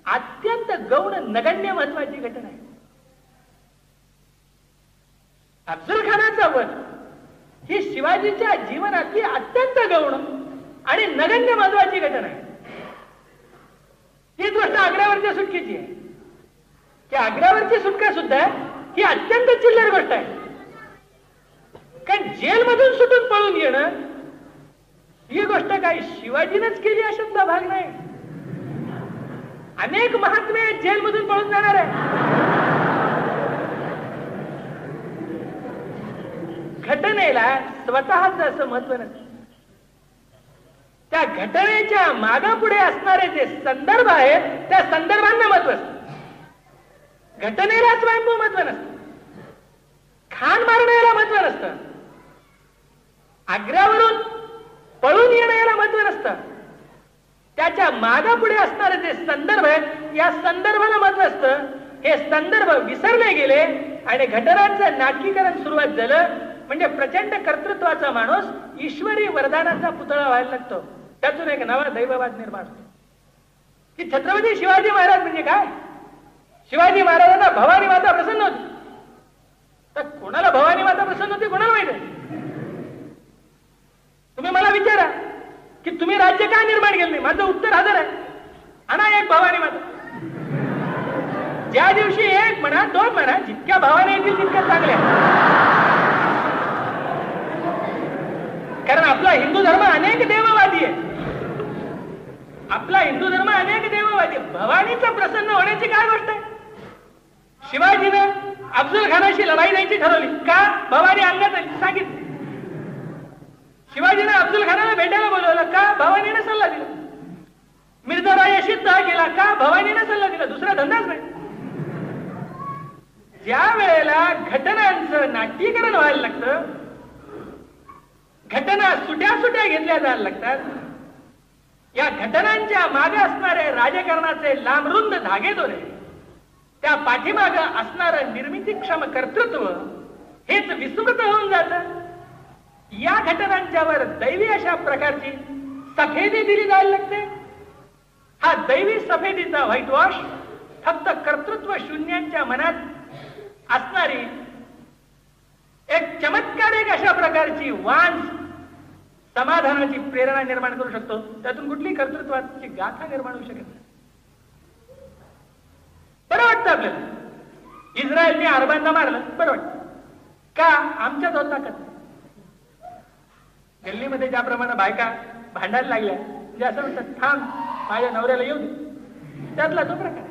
अत्यंत गौण नगण्य महत्वाची घटना आहे. अफजल खानाचा वध ही शिवाजीच्या जीवनातली अत्यंत गौण आणि नगण्य महत्वाची घटना आहे. सुटकेची आहे, की आग्र्यावरची सुटका सुद्धा ही अत्यंत चिल्लर गोष्ट आहे. कारण जेलमधून सुटून पळून येणं ही गोष्ट काही शिवाजीनंच केली अशातला भाग नाही. अनेक महात्मे जेलमधून पळून जाणार आहे. घटनेला स्वतःच असं महत्व नसतं. त्या घटनेच्या मागापुढे असणारे जे संदर्भ आहेत त्या संदर्भांना महत्व असतं. घटनेला स्वयंभू महत्व नसतं, खान मारण्याला महत्व नसतं, आग्र्यावरून पळून येण्याला महत्व नसतं. त्याच्या मागापुढे असणारे जे संदर्भ आहेत या संदर्भाला महत्व असतं. हे संदर्भ विसरले गेले आणि घटनांचं नाटकीकरण सुरुवात झालं म्हणजे प्रचंड कर्तृत्वाचा माणूस ईश्वरी वरदानाचा पुतळा व्हायला लागतो. त्यातून एक नवा दैववाद निर्माण होतो की छत्रपती शिवाजी महाराज म्हणजे काय. शिवाजी महाराजांना भवानी माता प्रसन्न होती. तर कोणाला भवानी माता प्रसन्न होती कोणाला माहित आहे? तुम्ही मला विचारा की तुम्ही राज्य का निर्माण केलं नाही. माझं उत्तर हजर आहे. आणा एक भवानी माता. ज्या दिवशी एक म्हणा दोन म्हणा जितक्या भावाने येतील तितक्या चांगल्या. कारण आपला हिंदू धर्म अनेक देववादी आहे. आपला हिंदू धर्म अनेक देववादी. भवानीचं प्रसन्न होण्याची काय गोष्ट आहे. शिवाजीनं अफजल खानाशी लढाई द्यायची ठरवली का. भवानी अंगात आली सांगितलं. शिवाजीनं अफजल खानाला भेटायला बोलवलं का. भवानीने सल्ला दिला. मिर्झा रायाशी तह केला का. भवानीने सल्ला दिला. दुसरा धंदाच नाही. ज्या वेळेला घटनांचं नाट्यीकरण व्हायला लागतं, घटना सुट्या सुट्या घेतल्या जायला लागतात, या घटनांच्या मागे असणारे राजकारणाचे लांबरुंद धागेदोरे, त्या पाठीमाग असणारं निर्मितीक्षम कर्तृत्व हेच विस्मृत होऊन जातं. या घटनांच्यावर दैवी अशा प्रकारची सफेदी दिली जायला लागते. हा दैवी सफेदीचा व्हाईट वॉश फक्त कर्तृत्व शून्यांच्या मनात असणारी एक चमत्कारिक अशा प्रकारची वांस समाधानाची प्रेरणा निर्माण करू शकतो. त्यातून कुठली कर्तृत्वाची गाथा निर्माण होऊ शकत नाही. बरं वाटतं आपल्याला. इस्रायलने अरबांना मारलं बरं वाटतं का. आमच्यात होत ताकद. दिल्लीमध्ये ज्याप्रमाणे बायका भांडायला लागल्या म्हणजे असं म्हणतात थांब माझ्या नवऱ्याला येऊ दे, त्यातला तो प्रकार.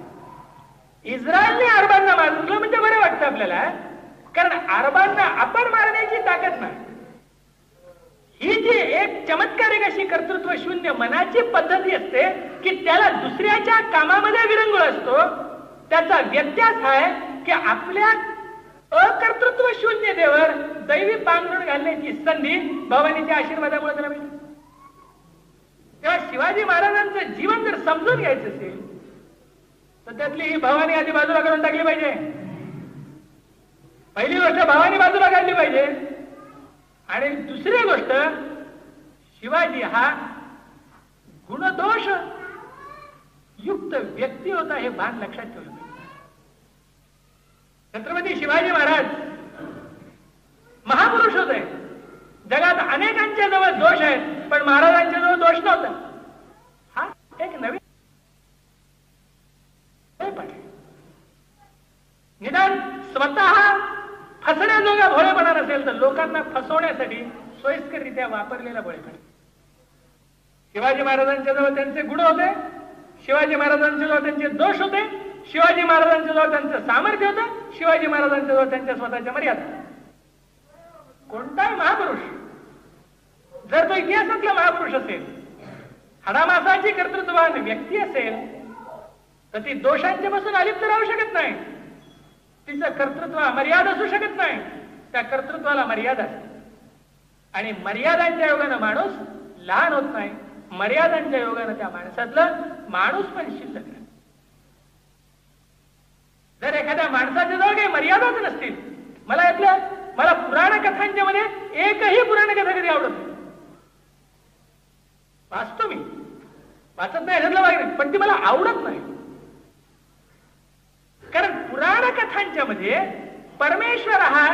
इस्रायलने अरबांना मारलं म्हणजे बरं वाटतं आपल्याला. कारण अरबांना आपण मारण्याची ताकद नाही. ही जी एक चमत्कारिक अशी कर्तृत्व शून्य मनाची पद्धती असते की त्याला दुसऱ्याच्या कामामध्ये विरंगुळ असतो. त्याचा व्यत्यास आहे की आपल्या अकर्तृत्व शून्यतेवर दैवी पांघरुण घालण्याची संधी भवानीच्या आशीर्वादामुळे त्याला मिळते. तेव्हा शिवाजी महाराजांचं जीवन जर समजून घ्यायचं असेल तर त्यातली ही भवानी आधी बाजूला काढून टाकली पाहिजे. पहिली गोष्ट भवानी बाजूला काढली पाहिजे. आणि दुसरी गोष्ट शिवाजी हा गुणदोष युक्त व्यक्ती होता हे भान लक्षात ठेवलं पाहिजे. छत्रपती शिवाजी महाराज महापुरुष होते. जगात अनेकांच्या जवळ दोष आहेत पण महाराजांच्या जवळ दोष नव्हता. हा एक नवीन निदान स्वतः फसण्याजोगा भोळेपणा नसेल तर लोकांना फसवण्यासाठी सोयीस्कररित्या वापरलेला भोळेपणा. शिवाजी महाराजांच्या जवळ त्यांचे गुण होते. शिवाजी महाराजांच्या जवळ त्यांचे दोष होते. शिवाजी महाराजांच्या जवळ त्यांचं सामर्थ्य होतं. शिवाजी महाराजांच्या जवळ त्यांच्या स्वतःच्या मर्यादा. कोणताही महापुरुष जर तो इतिहासातला महापुरुष असेल, हाडामासाची कर्तृत्ववान व्यक्ती असेल तर ती दोषांच्या पासून अलिप्त राहू शकत नाही. तिचं कर्तृत्व मर्यादा असू शकत नाही. त्या कर्तृत्वाला मर्यादा असते. आणि मर्यादांच्या योगानं माणूस लहान होत नाही. मर्यादांच्या योगानं त्या माणसातलं माणूस पण शिल्लक राहतो. जर एखाद्या माणसाच्या जवळ काही मर्यादाच नसतील, मला पुराण कथांच्या मध्ये एकही पुराण कथा कधी आवडत नाही. वाचतो मी, वाचत नाही ह्यातलं वाईट, पण ती मला आवडत नाही. कारण पुराण कथांच्या मध्ये परमेश्वर हा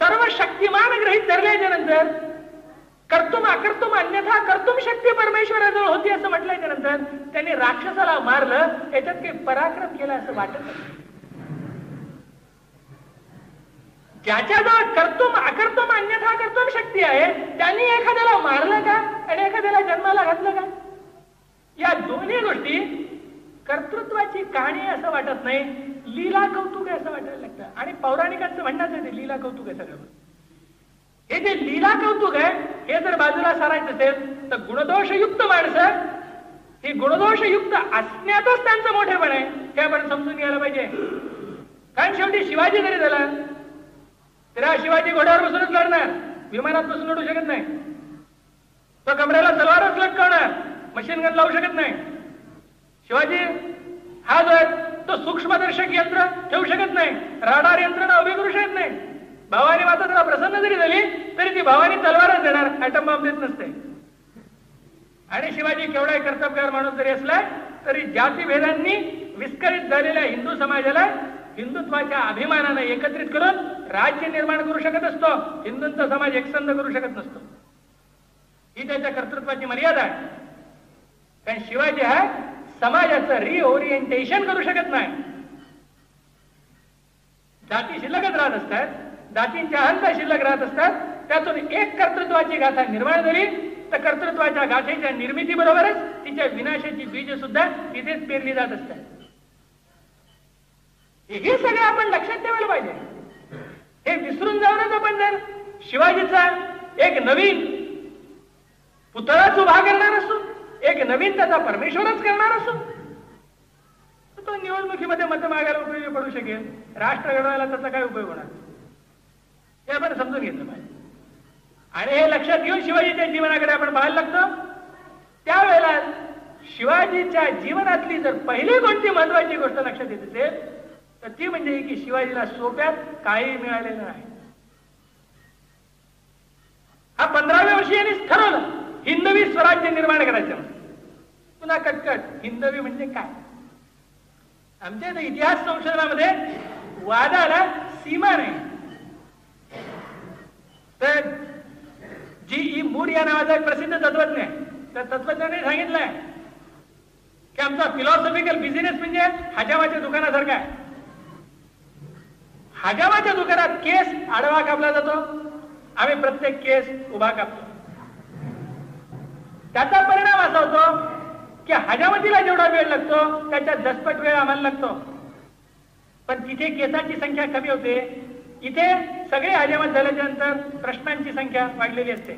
सर्व शक्तिमान गृहीत धरल्याच्या नंतर कर्तुम अकर्तुम अन्यथा कर्तुम शक्ती परमेश्वराजवळ होती असं म्हटल्याच्या नंतर त्यांनी राक्षसाला मारलं, याच्यात काही पराक्रम केला असं वाटत नाही. ज्याच्याजवळ कर्तुम अकर्तुम अन्यथा कर्तुम शक्ती आहे त्यांनी एखाद्याला मारलं का आणि एखाद्याला जन्माला घातलं का? या दोन्ही गोष्टी कर्तृत्वाची कहाणी असं वाटत नाही, लीला कौतुक असं वाटायला लागतं. आणि पौराणिकांचं म्हणणंच आहे ते लीला कौतुक आहे सगळं. हे जे लीला कौतुक आहे हे जर बाजूला सारायचं असेल तर गुणदोषयुक्त माणसं हे गुणदोषयुक्त असण्यातच त्यांचं मोठेपण आहे हे आपण समजून घ्यायला पाहिजे. कारण शेवटी शिवाजी जरी झाला तेव्हा शिवाजी घोड्यावर बसूनच लढणार, विमानात बसून लढू शकत नाही. तो कमरेला तलवारच लटकवणार, मशीन गन लावू शकत नाही. शिवाजी हा जो आहे तो सूक्ष्मदर्शक यंत्र ठेवू शकत नाही, राडार यंत्रणा उभी करू शकत नाही. भवानी माता जरा प्रसन्न जरी झाली तरी ती भवानी तलवारच देणार, ऍटम बॉम्ब देत नसते. आणि शिवाजी केवढाही कर्तव्यगार माणूस जरी असला तरी जातीभेदांनी विस्कळीत झालेल्या हिंदू समाजाला हिंदुत्वाच्या अभिमानाने एकत्रित करून राज्य निर्माण करू शकत असतो. हिंदूंचा समाज एकसंध करू शकत नसतो. ही त्याच्या कर्तृत्वाची मर्यादा आहे. कारण शिवाजी हा समाजाचं रिओरिएंटेशन करू शकत नाही. जाती शिल्लकच राहत असतात, जातींच्या अहंता शिल्लक राहत असतात. त्यातून एक कर्तृत्वाची गाथा निर्माण झाली तर कर्तृत्वाच्या गाथेच्या निर्मितीबरोबरच तिच्या विनाशाची बीज सुद्धा तिथेच पेरली जात असतात. हे सगळं आपण लक्षात ठेवायला पाहिजे. हे विसरून जाऊनच आपण जर शिवाजीचा एक नवीन पुतळाच उभा करणार असू, एक नवीन त्याचा परमेश्वरच करणार असू, तो निवडणुकीमध्ये मत मागायला उपयोगी पडू शकेल, राष्ट्र घडवायला त्याचा काय उपयोग होणार हे आपण समजून घेतलं पाहिजे. आणि हे लक्षात घेऊन शिवाजीच्या जीवनाकडे आपण पाहायला लागतो. त्यावेळेला शिवाजीच्या जीवनातली जर पहिली कोणती महत्वाची गोष्ट लक्षात येत असेल तर ती म्हणजे की शिवाजीला सोप्यात काही मिळालेलं नाही. हा 15व्या वर्षी यांनी ठरवलं हिंदवी स्वराज्य निर्माण करायचं. पुन्हा कटकट हिंदवी म्हणजे काय? आमच्या इथे इतिहास संशोधनामध्ये वादाला सीमा नाही. तर जी मूर या नावाचा एक प्रसिद्ध तत्वज्ञ आहे, त्या तत्वज्ञाने सांगितलंय की आमचा फिलॉसॉफिकल बिझनेस म्हणजे हजामाच्या दुकानासारखा आहे. हजामाच्या दुकानात केस आडवा कापला जातो, आम्ही प्रत्येक केस उभा कापतो. त्याचा परिणाम असा होतो की हजामतीला जेवढा वेळ लागतो त्याच्यात दसपट वेळ आम्हाला लागतो. पण तिथे केसाची संख्या कमी होते, इथे सगळे हजामत झाल्याच्या नंतर प्रश्नांची संख्या वाढलेली असते.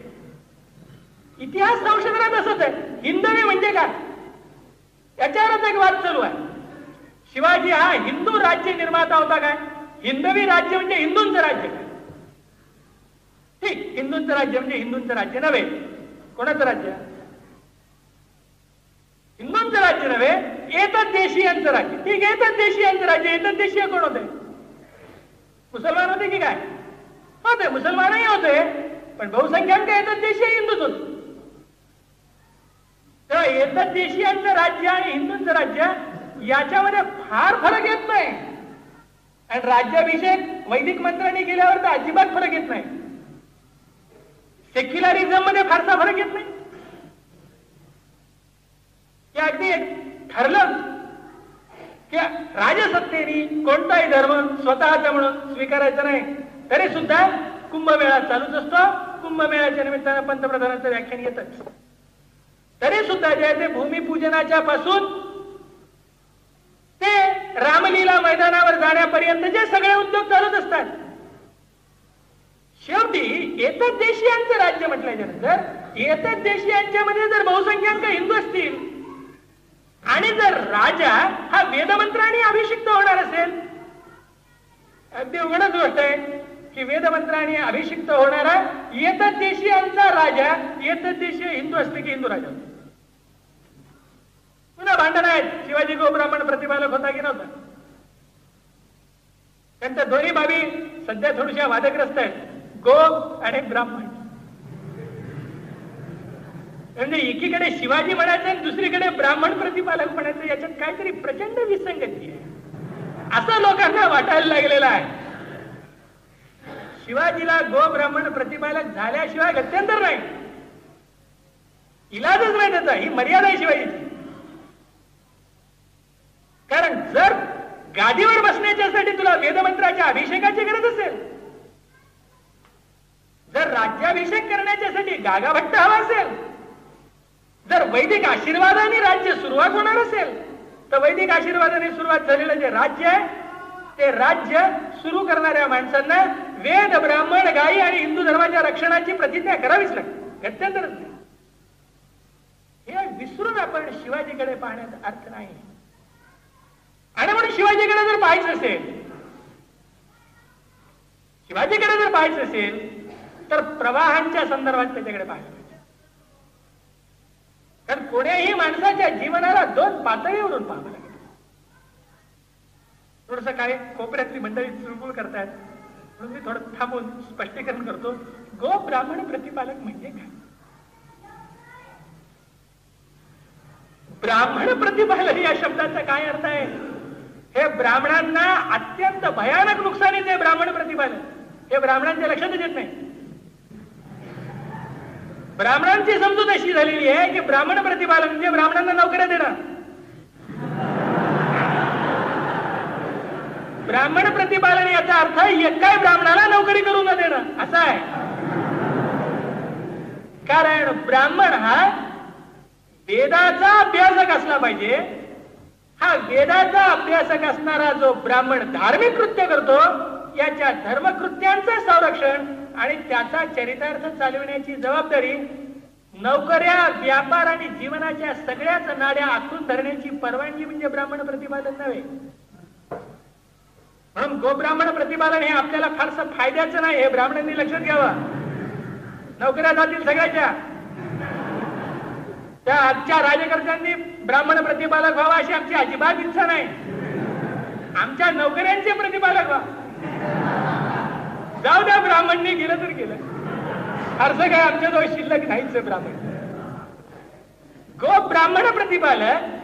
इतिहास संशोधनात असंच आहे. हिंदवी म्हणजे काय याच्यावरच एक वाद चालू आहे. शिवाजी हा हिंदू राज्य निर्माता होता काय? हिंदवी राज्य म्हणजे हिंदूंचं राज्य काय? ठीक, हिंदूंचं राज्य म्हणजे हिंदूंचं राज्य नव्हे. कोणाचं राज्य? हिंदूंचं राज्य नव्हे, एतद देशीयांचं राज्य. ठीक, एतद देशीयांचं राज्य. एतद देशीय कोण होते? मुसलमान होते की काय? होते, मुसलमानही होते, पण बहुसंख्याक एतद देशीय हिंदूच होते. तेव्हा एतद देशीयांचं राज्य आणि हिंदूंचं राज्य याच्यामध्ये फार फरक येत नाही. आणि राज्याभिषेक वैदिक मंत्र्यांनी केल्यावर तर अजिबात फरक येत नाही. सेक्युलरिझम मध्ये फारसा फरक येत नाही. की अगदी ठरलं की राजसत्तेने कोणताही धर्म स्वतःचा म्हणून स्वीकारायचा नाही, तरी सुद्धा कुंभमेळा चालूच असतो. कुंभमेळ्याच्या निमित्तानं पंतप्रधानांचं व्याख्यान येतच. तरी सुद्धा जे ते भूमिपूजनाच्या पासून ते रामलीला मैदानावर जाण्यापर्यंतचे सगळे उद्योग चालूच असतात. शेवटी एतद देशीयांचं राज्य म्हटल्याच्या नंतर एतद देशीयांच्या मध्ये जर बहुसंख्याक हिंदू असतील आणि जर राजा हा वेदमंत्रांनी अभिषिक्त होणार असेल, अगदी उघडच गोष्ट आहे की वेदमंत्रांनी अभिषिक्त होणारा एतद देशीयांचा राजा एतद देशीय हिंदू असते की हिंदू राजा होते? पुन्हा भांडण आहेत, शिवाजी गो ब्राह्मण प्रतिपालक होता की नव्हता. त्यांच्या दोन्ही बाबी सध्या थोड्याशा वादग्रस्त आहेत, गो आणि ब्राह्मण. म्हणजे एकीकडे शिवाजी म्हणायचं आणि दुसरीकडे ब्राह्मण प्रतिपालक म्हणायचं, याच्यात काहीतरी प्रचंड विसंगती आहे असं लोकांना वाटायला लागलेलं आहे. शिवाजीला गो ब्राह्मण प्रतिपालक झाल्याशिवाय गत्यंतर नाही. इलाजच नाही त्याचा. ही मर्यादा आहे शिवाजीची. कारण जर गादीवर बसण्याच्यासाठी तुला वेदमंत्राच्या अभिषेकाची गरज असेल, जर राज्याभिषेक करण्याच्यासाठी गागाभट्ट हवा असेल, जर वैदिक आशीर्वादाने राज्य सुरुवात होणार असेल, तर वैदिक आशीर्वादाने सुरुवात झालेलं जे राज्य आहे ते राज्य सुरू करणाऱ्या माणसांना वेद, ब्राह्मण, गायी आणि हिंदू धर्माच्या रक्षणाची प्रतिज्ञा करावीच लागते. गत्यंतरच नाही. हे विसरून आपण शिवाजीकडे पाहण्याचा अर्थ नाही. आणि म्हणून शिवाजीकडे जर पाहायचं असेल तर प्रवाहांच्या संदर्भात त्याच्याकडे पाहायला पाहिजे. कारण कोण्याही माणसाच्या जीवनाला दोन पातळीवरून पाहावं लागेल. थोडस काय कोपऱ्यातली मंडळी चुळबुळ करतात म्हणून मी थोडं थांबून स्पष्टीकरण करतो. गो ब्राह्मण प्रतिपालक म्हणजे काय? ब्राह्मण प्रतिपालक या शब्दाचा काय अर्थ आहे? हे ब्राह्मणांना अत्यंत भयानक नुकसानीच आहे ब्राह्मण प्रतिपालन. हे ब्राह्मणांच्या लक्षातच येत नाही. ब्राह्मणांची समजूत अशी झालेली आहे की ब्राह्मण प्रतिपालन म्हणजे ब्राह्मणांना नोकऱ्या देणं. ब्राह्मण प्रतिपालन याचा अर्थ एकाही ब्राह्मणाला नोकरी करू न देणं असा आहे. कारण ब्राह्मण हा वेदाचा अभ्यासक असला पाहिजे. हा वेदाचा अभ्यासक असणारा जो ब्राह्मण धार्मिक कृत्य करतो याच्या धर्मकृत्यांचं संरक्षण आणि त्याचा चरितार्थ चालविण्याची जबाबदारी, नोकऱ्या, व्यापार आणि जीवनाच्या सगळ्याच नाड्या आखून धरण्याची परवानगी म्हणजे ब्राह्मण प्रतिपालन नव्हे. म्हणून गोब्राह्मण प्रतिपालन हे आपल्याला फारसं फायद्याचं नाही. हे ब्राह्मणांनी लक्षात घ्यावं. नोकऱ्या जातील सगळ्याच्या. त्या आजच्या राज्यकर्त्यांनी ब्राह्मण प्रतिपालक व्हावा अशी आमची अजिबात इच्छा नाही. आमच्या नोकऱ्यांचे प्रतिपालक व्हा. जाऊ द्या, ब्राह्मणने गेलं तर गेलं. फारसं काय आमच्याजवळ शिल्लक नाहीच ब्राह्मण. गो ब्राह्मण प्रतिपालक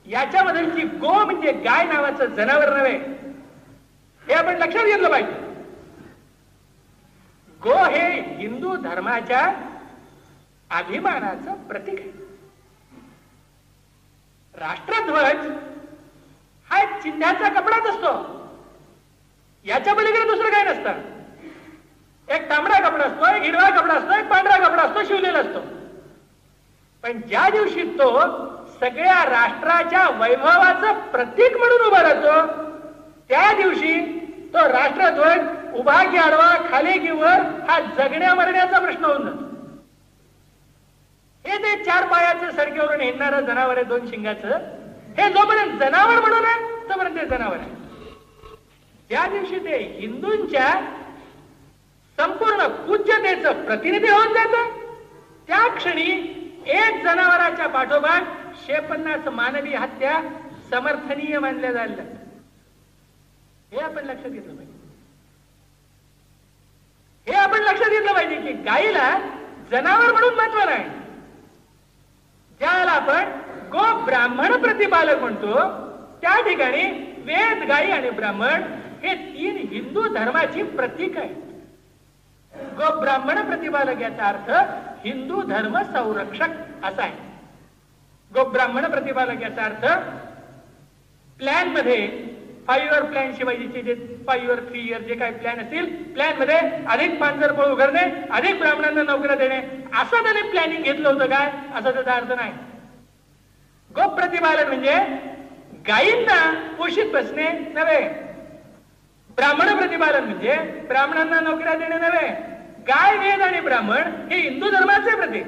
याच्यामधील गो म्हणजे गाय नावाचं जनावर नव्हे, हे आपण लक्षात घेतलं पाहिजे. गो हे हिंदू धर्माच्या अभिमानाचं प्रतीक आहे. राष्ट्रध्वज हा चिन्हाचा कपडाच असतो. याच्या पलीकडे दुसरं काय नसतं. एक तांबडा कपडा असतो, एक हिरवा कपडा असतो, एक पांढरा कपडा असतो, शिवलेला असतो. पण ज्या दिवशी तो सगळ्या राष्ट्राच्या वैभवाचं प्रतीक म्हणून उभा राहतो त्या दिवशी तो राष्ट्रध्वज उभा की आडवा, खाली की वर हा जगण्या मरण्याचा प्रश्न होऊन जातो. हे ते चार पायाचं सडकेवरून येणारं जनावर आहे, दोन शिंगाचं. हे जोपर्यंत जनावर म्हणून आहे तोपर्यंत ते जनावर आहे. ज्या दिवशी ते हिंदूंच्या संपूर्ण पूज्यतेचं प्रतिनिधी होऊन जातं त्या क्षणी एक जनावराच्या पाठोपाठ 150 मानवी हत्या समर्थनीय मानल्या जायला लागतात. हे आपण लक्षात घेतलं पाहिजे. हे आपण लक्षात घेतलं पाहिजे की गायीला जनावर म्हणून महत्व नाही. ज्याला आपण गो ब्राह्मण प्रतिपालक म्हणतो त्या ठिकाणी वेद, गायी आणि ब्राह्मण हे तीन हिंदू धर्माची प्रतीक आहेत. गो ब्राह्मण प्रतिपालक याचा अर्थ हिंदू धर्म संरक्षक असा आहे. गो ब्राह्मण प्रतिपालक याचा अर्थ प्लॅन मध्ये 5 इयर प्लॅन, शिवाजीचे जे 5 इयर 3 इयर जे काही प्लॅन असतील, प्लॅन मध्ये अधिक पांजरपोळ उघडणे, अधिक ब्राह्मणांना नोकऱ्या देणे असं त्याने प्लॅनिंग घेतलं होतं काय, असा त्याचा अर्थ नाही. गो प्रतिपालन म्हणजे गायींना पोषित बसणे नव्हे. ब्राह्मण प्रतिपालन म्हणजे ब्राह्मणांना नोकऱ्या देणे नव्हे. गाय, वेद आणि ब्राह्मण हे हिंदू धर्माचे प्रतीक.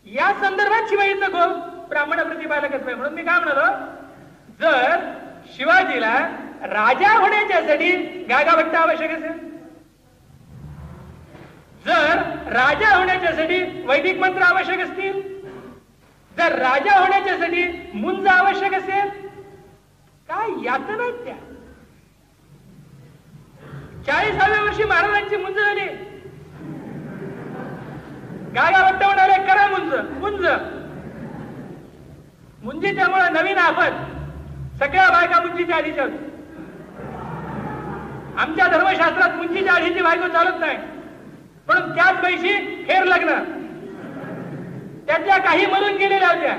या संदर्भात शिवाजीचं गो ब्राह्मण प्रतिपालकच आहे. म्हणून मी काय म्हणालो, जर शिवाजीला राजा होण्याच्यासाठी गागाभट्ट आवश्यक असेल, जर राजा होण्याच्यासाठी वैदिक मंत्र आवश्यक असतील, जर राजा होण्याच्यासाठी मुंज आवश्यक असेल, काय यातना त्या 40व्या वर्षी महाराजांची मुंज झाली. गागाभट्ट म्हणाले करा मुंज. मुंजी त्यामुळे नवीन आफत. सगळ्या बायका मुंजीच्या आधीच्या होत्या. आमच्या धर्मशास्त्रात मुंजीच्या आधीची बायको चालत नाही, म्हणून त्याच पैशी फेर लग्न. त्यातल्या काही मरून गेलेल्या होत्या.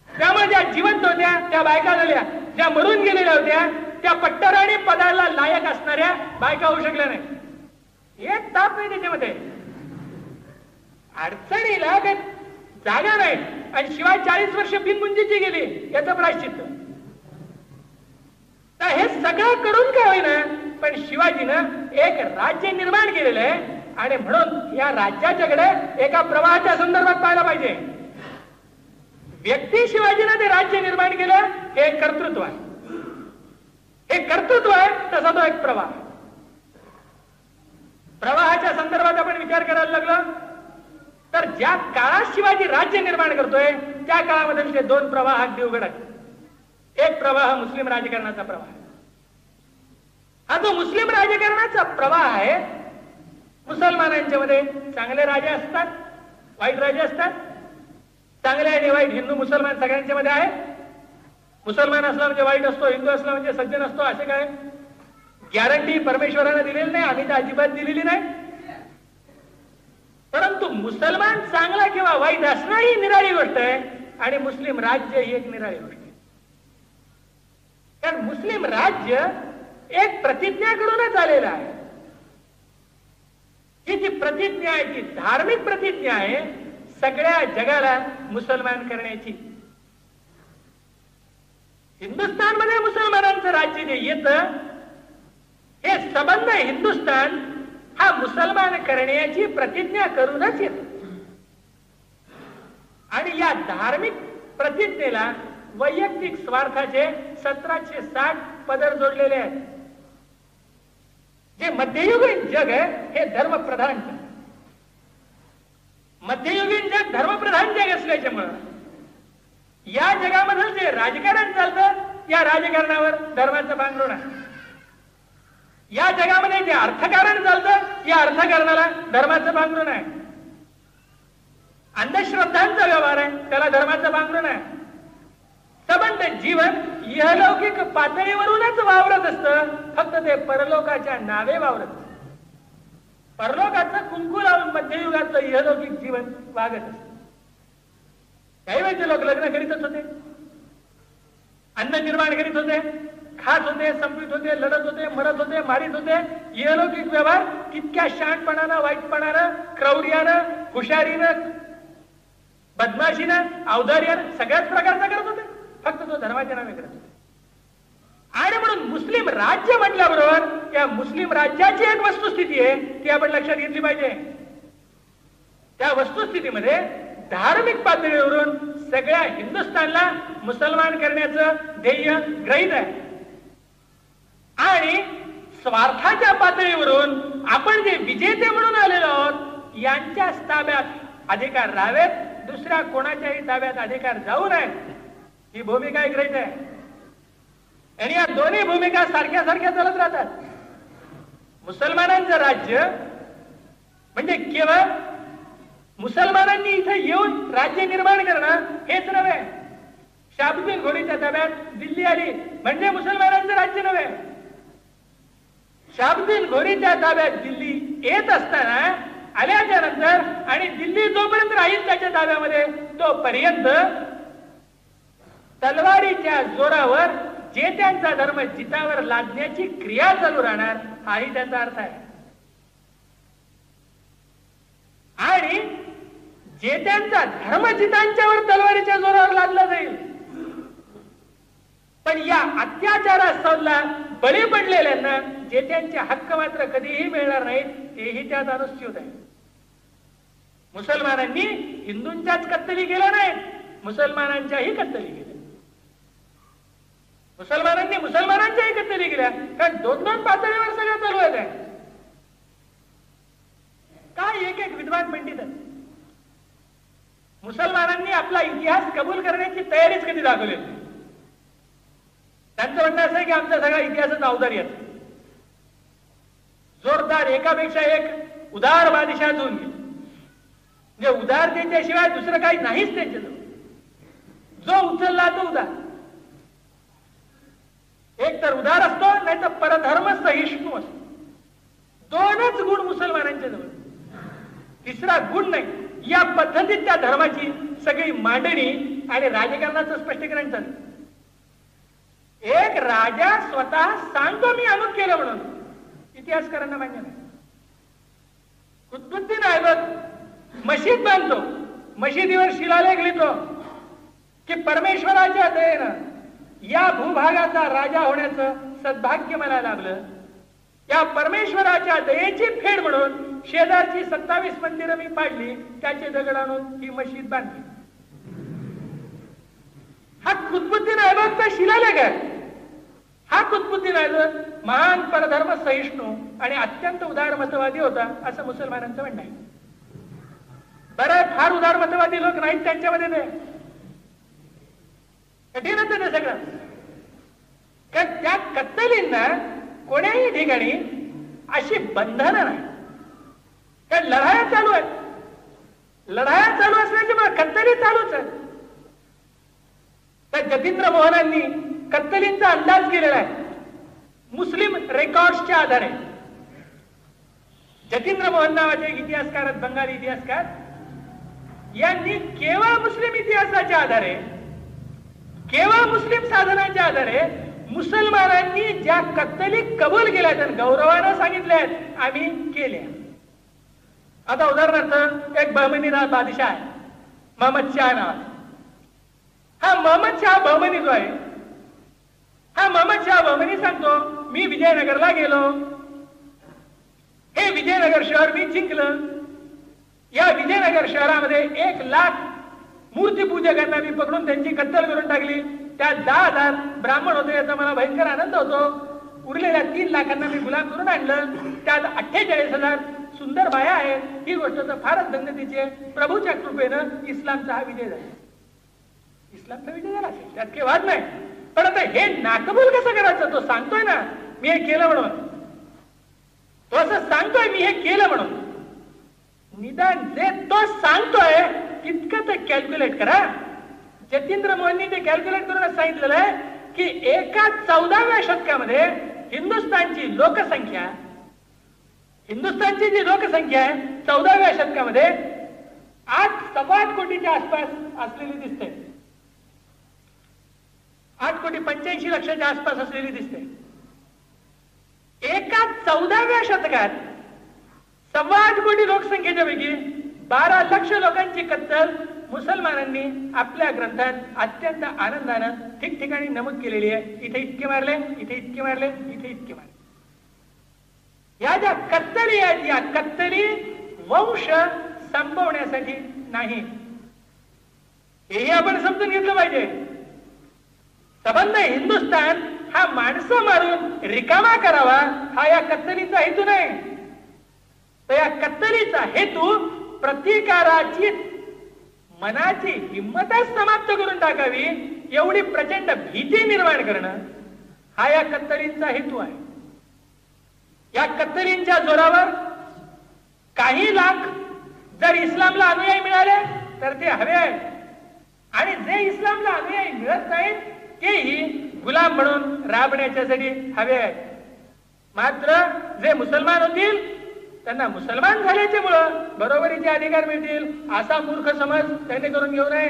त्यामुळे ज्या जिवंत होत्या त्या बायका झाल्या, ज्या मरून गेलेल्या होत्या त्या पट्टराणी पदाला लायक असणाऱ्या बायका होऊ शकल्या नाही. एक ताप नाही त्याच्यामध्ये. अडचणीला काही जागा नाही आणि शिवाय 40 वर्ष बिनगुंजीची गेली याचं प्रायश्चित्त. तर हे सगळं करून काय होईना, पण शिवाजीनं एक राज्य निर्माण केलेलं आहे आणि म्हणून या राज्याच्याकडे एका प्रवाहाच्या संदर्भात पाहायला पाहिजे. व्यक्ती शिवाजीनं ते राज्य निर्माण केलं हे कर्तृत्व आहे. हे कर्तृत्व आहे तसा तो एक प्रवाह. प्रवाहाच्या संदर्भात आपण विचार करायला लागलो तर ज्या काळात शिवाजी राज्य निर्माण करतोय त्या काळामध्ये दोन प्रवाह अगदी उघड आहेत. एक प्रवाह मुस्लिम राजकारणाचा प्रवाह. हा जो मुस्लिम राजकारणाचा प्रवाह आहे, मुसलमानांच्या मध्ये चांगले राजे असतात, वाईट राजे असतात. चांगले आणि वाईट हिंदू मुसलमान सगळ्यांच्या मध्ये आहे. मुसलमान असला म्हणजे वाईट असतो, हिंदू असला म्हणजे सज्जन असतो, असे काय गॅरंटी परमेश्वराने दिलेली नाही, आम्ही तर अजिबात दिलेली नाही. परंतु मुसलमान चांगला किंवा वाईट असणं ही निराळी गोष्ट आहे आणि मुस्लिम राज्य ही एक निराळी गोष्ट आहे. कारण मुस्लिम राज्य एक प्रतिज्ञा करूनच आलेलं आहे. ही जी प्रतिज्ञा आहे ती धार्मिक प्रतिज्ञा आहे सगळ्या जगाला मुसलमान करण्याची. हिंदुस्थानमध्ये मुसलमानांचं राज्य जे येतं हे संबंध हिंदुस्थान हा मुसलमान करण्याची प्रतिज्ञा करूनच येत. आणि या धार्मिक प्रतिज्ञेला वैयक्तिक स्वार्थाचे 1760 पदर जोडलेले आहेत. जे मध्ययुगीन जग आहे हे धर्मप्रधान जग. मध्ययुगीन जग धर्मप्रधान जग असल्याच्यामुळं या जगामध्ये जे राजकारण चालतं या राजकारणावर धर्माचं पांघरुण आहे. या जगामध्ये जे अर्थकारण चालतं या अर्थकारणाला धर्माचं पांघरुण आहे. अंधश्रद्धांचा व्यवहार आहे त्याला धर्माचं पांघरुण आहे. संबंध जीवन इहलौकिक पातळीवरूनच वावरत असतं, फक्त ते परलोकाच्या नावे वावरत. परलोकाचं कुंकू लावून मध्ययुगाचं इहलौकिक जीवन वागत असत. काही वेळचे लोक लग्न करीतच होते, अन्न निर्माण करीत होते, खात होते, संपित होते, लढत होते, मरत होते, मारित होते. इहलौकिक व्यवहार तितक्या शहाणपणानं, वाईटपणानं, क्रौर्यानं, हुशारीनं, बदमाशीनं, औदार्यानं सगळ्याच प्रकारचा करत होते, फक्त तो धर्माच्या नावे करत होते. आणि म्हणून मुस्लिम राज्य म्हटल्याबरोबर या मुस्लिम राज्याची एक वस्तुस्थिती आहे ती आपण लक्षात घेतली पाहिजे. त्या वस्तुस्थितीमध्ये धार्मिक पातळीवरून सगळ्या हिंदुस्थानला मुसलमान करण्याचं ध्येय ग्रहित आहे. आणि स्वार्थाच्या पातळीवरून आपण जे विजेते म्हणून आलेलो आहोत यांच्याच ताब्यात अधिकार राहावेत, दुसऱ्या कोणाच्याही ताब्यात अधिकार जाऊ नयेत ही भूमिका ग्रहित आहे. आणि या दोन्ही भूमिका सारख्या सारख्या चालत राहतात. मुसलमानांचं राज्य म्हणजे केवळ मुसलमानांनी इथे येऊन राज्य निर्माण करणं हेच नव्हे. शाबुद्दीन घोरीच्या ताब्यात दिल्ली आली म्हणजे मुसलमानांचं राज्य नव्हे. शाबुद्दीन घोरीच्या ताब्यात दिल्ली येत असताना आल्याच्या नंतर आणि दिल्ली जोपर्यंत राहील त्याच्या ताब्यामध्ये तोपर्यंत तलवारीच्या जोरावर जे त्यांचा धर्म जितावर लादण्याची क्रिया चालू राहणार हाही त्याचा अर्थ आहे. आणि जे त्यांचा धर्म जितांच्यावर तलवारीच्या जोरावर लादला जाईल, पण या अत्याचाराला बळी पडलेल्यांना जे त्यांचे हक्क मात्र कधीही मिळणार नाहीत तेही त्यात अनुस्यूत आहे. मुसलमानांनी हिंदूंच्याच कत्तली केल्या नाहीत, मुसलमानांच्याही कत्तली केल्या. मुसलमानांनी मुसलमानांच्याही कत्तली केल्या, कारण दोन दोन पातळीवर सगळं चालू आहे. काय एक एक विद्वान पंडित आहेत. मुसलमानांनी आपला इतिहास कबूल करण्याची तयारीच कधी दाखवली. त्यांचं म्हणणं असं आहे की आमचा सगळा इतिहासच औदार्य जोरदार एकापेक्षा एक उदार बादशाह होऊन गेले. म्हणजे उदारतेच्याशिवाय दुसरं काही नाहीच त्यांच्याजवळ. जो उचलला तो उदार. एक तर उदार असतो नाही तर परधर्म सहिष्णू असतो. दोनच गुण मुसलमानांच्या जवळ, तिसरा गुण नाही. या पद्धतीत त्या धर्माची सगळी मांडणी आणि राजकारणाचं स्पष्टीकरण झालं. एक राजा स्वतः सांगतो मी अमुक केलं म्हणून, इतिहासकारांना मान्य नाही. कुतुबुद्दीन ऐबक मशीद बांधतो, मशिदीवर शिलालेख लिहितो की परमेश्वराच्या दयेनं या भूभागाचा राजा होण्याचं सद्भाग्य मला लाभलं. या परमेश्वराच्या दयेची फेड म्हणून शेजारची 27 मंदिरं मी पाडली, त्याचे दगड आणून ही मशीद बांधली. हा कुतुबुद्दीन ऐबकचा शिलालेख आहे. हा कुतुबुद्दीन ऐबक महान परधर्म सहिष्णू आणि अत्यंत उदारमतवादी होता असं मुसलमानांचं म्हणणं आहे. बरं, फार उदारमतवादी लोक नाहीत त्यांच्यामध्ये, ते कठीण होतं ते सगळं. कारण त्या कत्तलींना कोण्याही ठिकाणी अशी बंधनं नाही. कारण लढाया चालू आहेत, लढाया चालू असल्याच्यामुळे कत्तली चालूच आहेत. तर जतींद्र मोहनांनी कत्तलींचा अंदाज केलेला आहे मुस्लिम रेकॉर्ड्सच्या आधारे. जतींद्र मोहन नावाचे इतिहासकार आहेत, बंगाली इतिहासकार, यांनी केवळ मुस्लिम इतिहासाच्या आधारे, केवळ मुस्लिम साधनाच्या आधारे मुसलमानांनी ज्या कत्तली कबूल केल्या आणि गौरवानं सांगितल्या आहेत आम्ही केल्या. आता उदाहरणार्थ एक बहमनी बादशाह आहे महम्मद शाह नावाचा. हा महम्मद शाह बहमनी जो आहे, हा महम्मद शाह बहमनी सांगतो मी विजयनगरला गेलो, हे विजयनगर शहर मी जिंकलं. या विजयनगर शहरामध्ये 1 लाख मूर्तीपूजकांना मी पकडून त्यांची कत्तल करून टाकली. त्यात 10,000 ब्राह्मण होते, याचा मला भयंकर आनंद होतो. उरलेल्या 3 लाखांना मी गुलाम करून आणलं. त्यात 48,000 सुंदर बाया आहेत. ही गोष्ट तर फारच धन्यतेची आहे. प्रभूच्या कृपेनं इस्लामचा हा विजय झाला. इस्लामचा विजय झाला असेल, त्यात काही वाद नाही. पण आता हे नाकबूल कसं करायचं? तो सांगतोय ना मी हे केलं म्हणून, तो असं सांगतोय मी हे केलं म्हणून. निदान जे तो सांगतोय इतकं तर कॅल्क्युलेट करा. जतींद्र मोहननी ते कॅल्क्युलेट करून सांगितलेलं आहे की एका 14व्या शतकामध्ये हिंदुस्थानची लोकसंख्या, हिंदुस्थानची जी लोकसंख्या आहे 14व्या शतकामध्ये 8.8 कोटीच्या आसपास असलेली दिसते. 8.85 कोटीच्या आसपास असलेली दिसते. एका 14व्या शतकात 8.25 कोटी लोकसंख्येच्या पैकी 12 लक्ष लोकांची कत्तल मुसलमानांनी आपल्या ग्रंथात अत्यंत आनंदानं ठिकठिकाणी नमूद केलेली आहे. इथे इतके मारले, इथे इतके मारले, इथे इतके मारले. या ज्या कत्तली आहेत, या कत्तली वंश संपवण्यासाठी नाही, हेही आपण समजून घेतलं पाहिजे. संबंध हिंदुस्थान हा माणसं मारून रिकामा करावा हा या कत्तलीचा हेतू नाही. तर या कत्तलीचा हेतू प्रतिकाराची मनाची हिंमतच समाप्त करून टाकावी, एवढी प्रचंड भीती निर्माण करणं हा या कत्तलींचा हेतू आहे. या कत्तलींच्या जोरावर काही लाख जर इस्लामला अनुयायी मिळाले तर ते हवे आहेत, आणि जे इस्लामला अनुयायी मिळत नाहीत तेही गुलाम म्हणून राबण्याच्यासाठी हवे आहेत. मात्र जे मुसलमान होतील त्यांना मुसलमान झाल्याच्यामुळं बरोबरीचे अधिकार मिळतील असा मूर्ख समज त्यांनी करून घेऊ नये.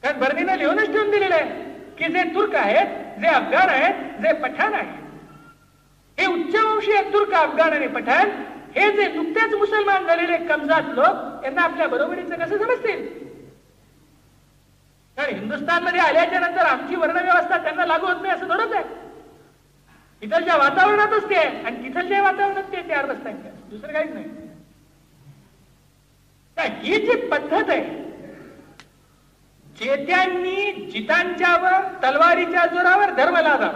कारण बर्नीनं लिहूनच ठेवून दिलेलं आहे की जे तुर्क आहेत, जे अफगाण आहेत, जे पठाण आहेत, हे उच्चवंशीय तुर्क, अफगाण आणि पठाण हे जे नुकतेच मुसलमान झालेले कमजात लोक यांना आपल्या बरोबरीचं कसं समजतील? कारण हिंदुस्थानमध्ये आल्याच्या नंतर आमची वर्णव्यवस्था त्यांना लागू होत नाही असं थोडंच आहे. तिथलच्या वातावरणातच ते आहे आणि तिथलच्या वातावरणात ते तयार बसतात, दुसरं काहीच नाही. तर ही जी पद्धत आहे, जेत्यांनी जितांच्यावर तलवारीच्या जोरावर धर्म लादा,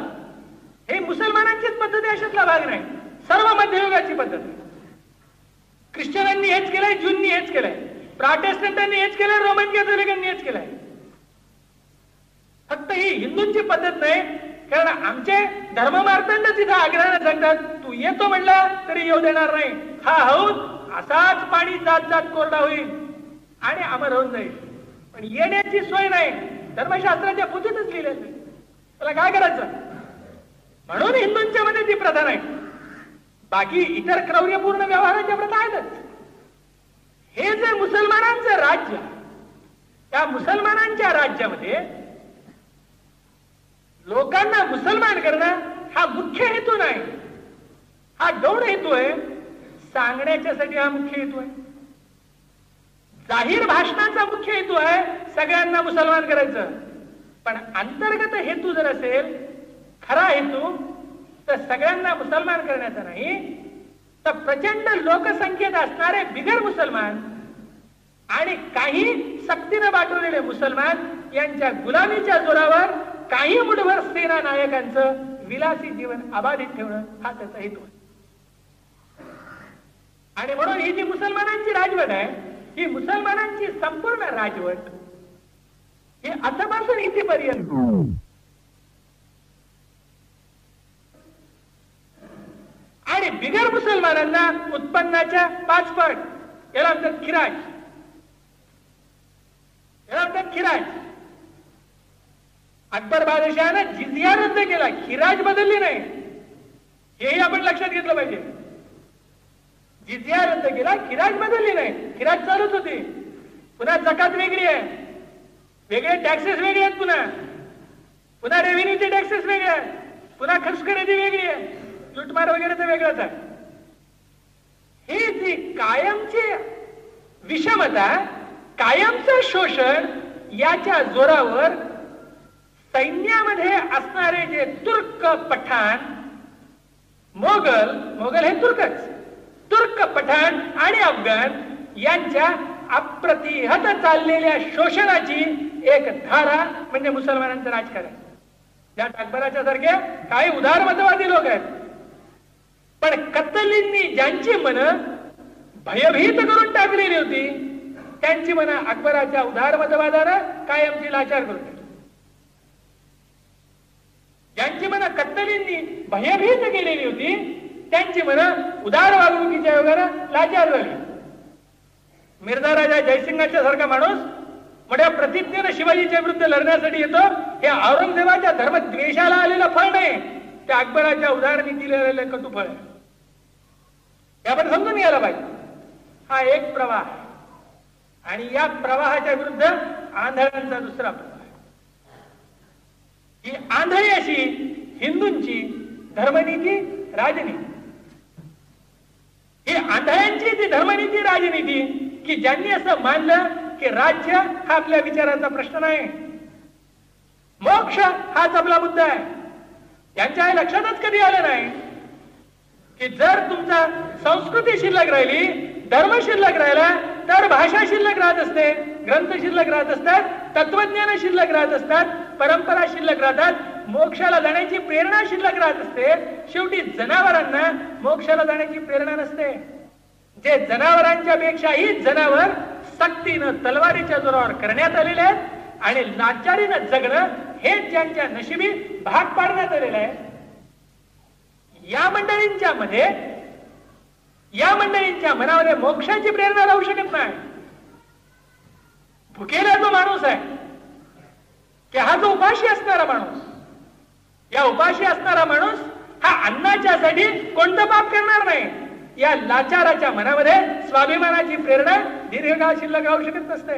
हे मुसलमानांचीच पद्धत आहे, अशातला भाग नाही. सर्व मध्ययुगाची पद्धत आहे. ख्रिश्चनांनी हेच केलंय, ज्यूंनी हेच केलंय, प्रोटेस्टंटांनी हेच केलंय, रोमन कॅथोलिकांनी हेच केलंय. फक्त ही हिंदूंची पद्धत नाही. कारण आमचे धर्ममार्तंड तिथं आग्रहाने सांगतात तू येतो म्हणला तरी येऊ देणार नाही. हा हौद असाच पाणी जात जात कोरडा होईल आणि अमर होऊन जाईल. पण येण्याची सोय नाही, धर्मशास्त्राच्या पुथीतच लिहिलेलं नाही. त्याला काय करायचं? म्हणून हिंदूंच्या मध्ये ती प्रथा नाही. बाकी इतर क्रौर्यपूर्ण व्यवहाराच्या प्रथा आहेतच. हे जे मुसलमानांचं राज्य, त्या मुसलमानांच्या राज्यामध्ये लोकांना मुसलमान करणं हा मुख्य हेतू नाही, हा गौण हेतू आहे. सांगण्याच्यासाठी हा मुख्य हेतू आहे. जाहीर भाषणाचा मुख्य हेतू आहे सगळ्यांना मुसलमान करायचं. पण अंतर्गत हेतू जर असेल, खरा हेतू, तर सगळ्यांना मुसलमान करण्याचा नाही, तर प्रचंड लोकसंख्येत असणारे बिगर मुसलमान आणि काही सक्तीनं बाटवलेले मुसलमान यांच्या गुलामीच्या जोरावर काही मुठभर सेना नायकांचं विलासी जीवन अबाधित ठेवणं हा त्याचा हेतू आहे. आणि म्हणून ही जी मुसलमानांची राजवट आहे, ही मुसलमानांची संपूर्ण राजवट ही आतापासून इथेपर्यंत आणि बिगर मुसलमानांना उत्पन्नाच्या 5 पट, याला म्हणतात खिराज, याला म्हणतात खिराज. अकबर बादशाहानं जिझिया रद्द केला, खिराज बदलली नाही, हेही आपण लक्षात घेतलं पाहिजे. जिझिया रद्द केला, खिराज बदलली नाही, खिराज चालूच होती. पुन्हा जकात वेगळी आहे, वेगळे टॅक्सेस वेगळे आहेत, पुन्हा रेव्हेन्यूचे टॅक्सेस वेगळे आहेत, पुन्हा खर्च खरेदी वेगळी आहे, लुटमार वगैरे तर वेगळंच आहे. ही जी कायमची विषमता, कायमचं शोषण, याच्या जोरावर सैन्यामध्ये असणारे जे तुर्क पठाण, मोगल हे तुर्कच, तुर्क पठाण आणि अफगाण यांच्या अप्रतिहत चाललेल्या शोषणाची एक धारा म्हणजे मुसलमानांचं राजकारण. ज्या अकबराच्या सारखे काही उदारमतवादी लोक आहेत, पण कत्तलींनी ज्यांची मन भयभीत करून टाकलेली होती, त्यांची मन अकबराच्या उदारमतवादानं कायमची लाचार करून टाकली. ज्यांची मन कत्तलींनी भयभीत केलेली होती, त्यांची मन उदार वागणुकीच्या योगानं लाचार झाली. मिर्झा राजा जयसिंगाच्या सारखा माणूस मोठ्या प्रतिज्ञेनं शिवाजीच्या विरुद्ध लढण्यासाठी येतो. हे औरंगजेबाच्या धर्मद्वेषाला आलेलं फळ नाही, ते अकबराच्या उदार नीतीला आलेलं कटू फळ आहे. हे आपण समजून घ्यायला पाहिजे. हा एक प्रवाह आहे आणि या प्रवाहाच्या विरुद्ध आंधळ्यांचा दुसरा प्रवाह आहे. ही आंधळी अशी हिंदूंची धर्मनीती, राजनीती, ही आंधळ्यांची ती धर्मनीती, राजनीती की ज्यांनी असं मानलं की राज्य हा आपल्या विचाराचा प्रश्न नाही, मोक्ष हाच आपला मुद्दा आहे. त्यांच्या लक्षातच कधी आलं नाही की जर तुमचा संस्कृती शिल्लक राहिली, धर्म शिल्लक राहिला, तर भाषा शिल्लक राहत असते, ग्रंथ शिल्लक राहत असतात, तत्वज्ञान शिल्लक राहत असतात, परंपरा शिल्लक राहतात, मोक्षाला जाण्याची प्रेरणा शिल्लक राहत असते. शेवटी जनावरांना मोक्षाला जाण्याची प्रेरणा नसते. जे जनावरांच्या पेक्षाही जनावर सक्तीनं तलवारीच्या जोरावर करण्यात आलेले आहेत आणि लाचारीनं जगणं हे ज्यांच्या नशिबी भाग पाडण्यात आलेलं आहे. या मंडळींच्या मनामध्ये मोक्षाची प्रेरणा राहू शकत नाही. भुकेला जो माणूस आहे की हा जो उपाशी असणारा माणूस, या उपाशी असणारा माणूस हा अन्नाच्यासाठी कोणतं पाप करणार नाही. या लाचाराच्या मनामध्ये स्वाभिमानाची प्रेरणा दीर्घकाळ शिल्लक राहू शकत नसते.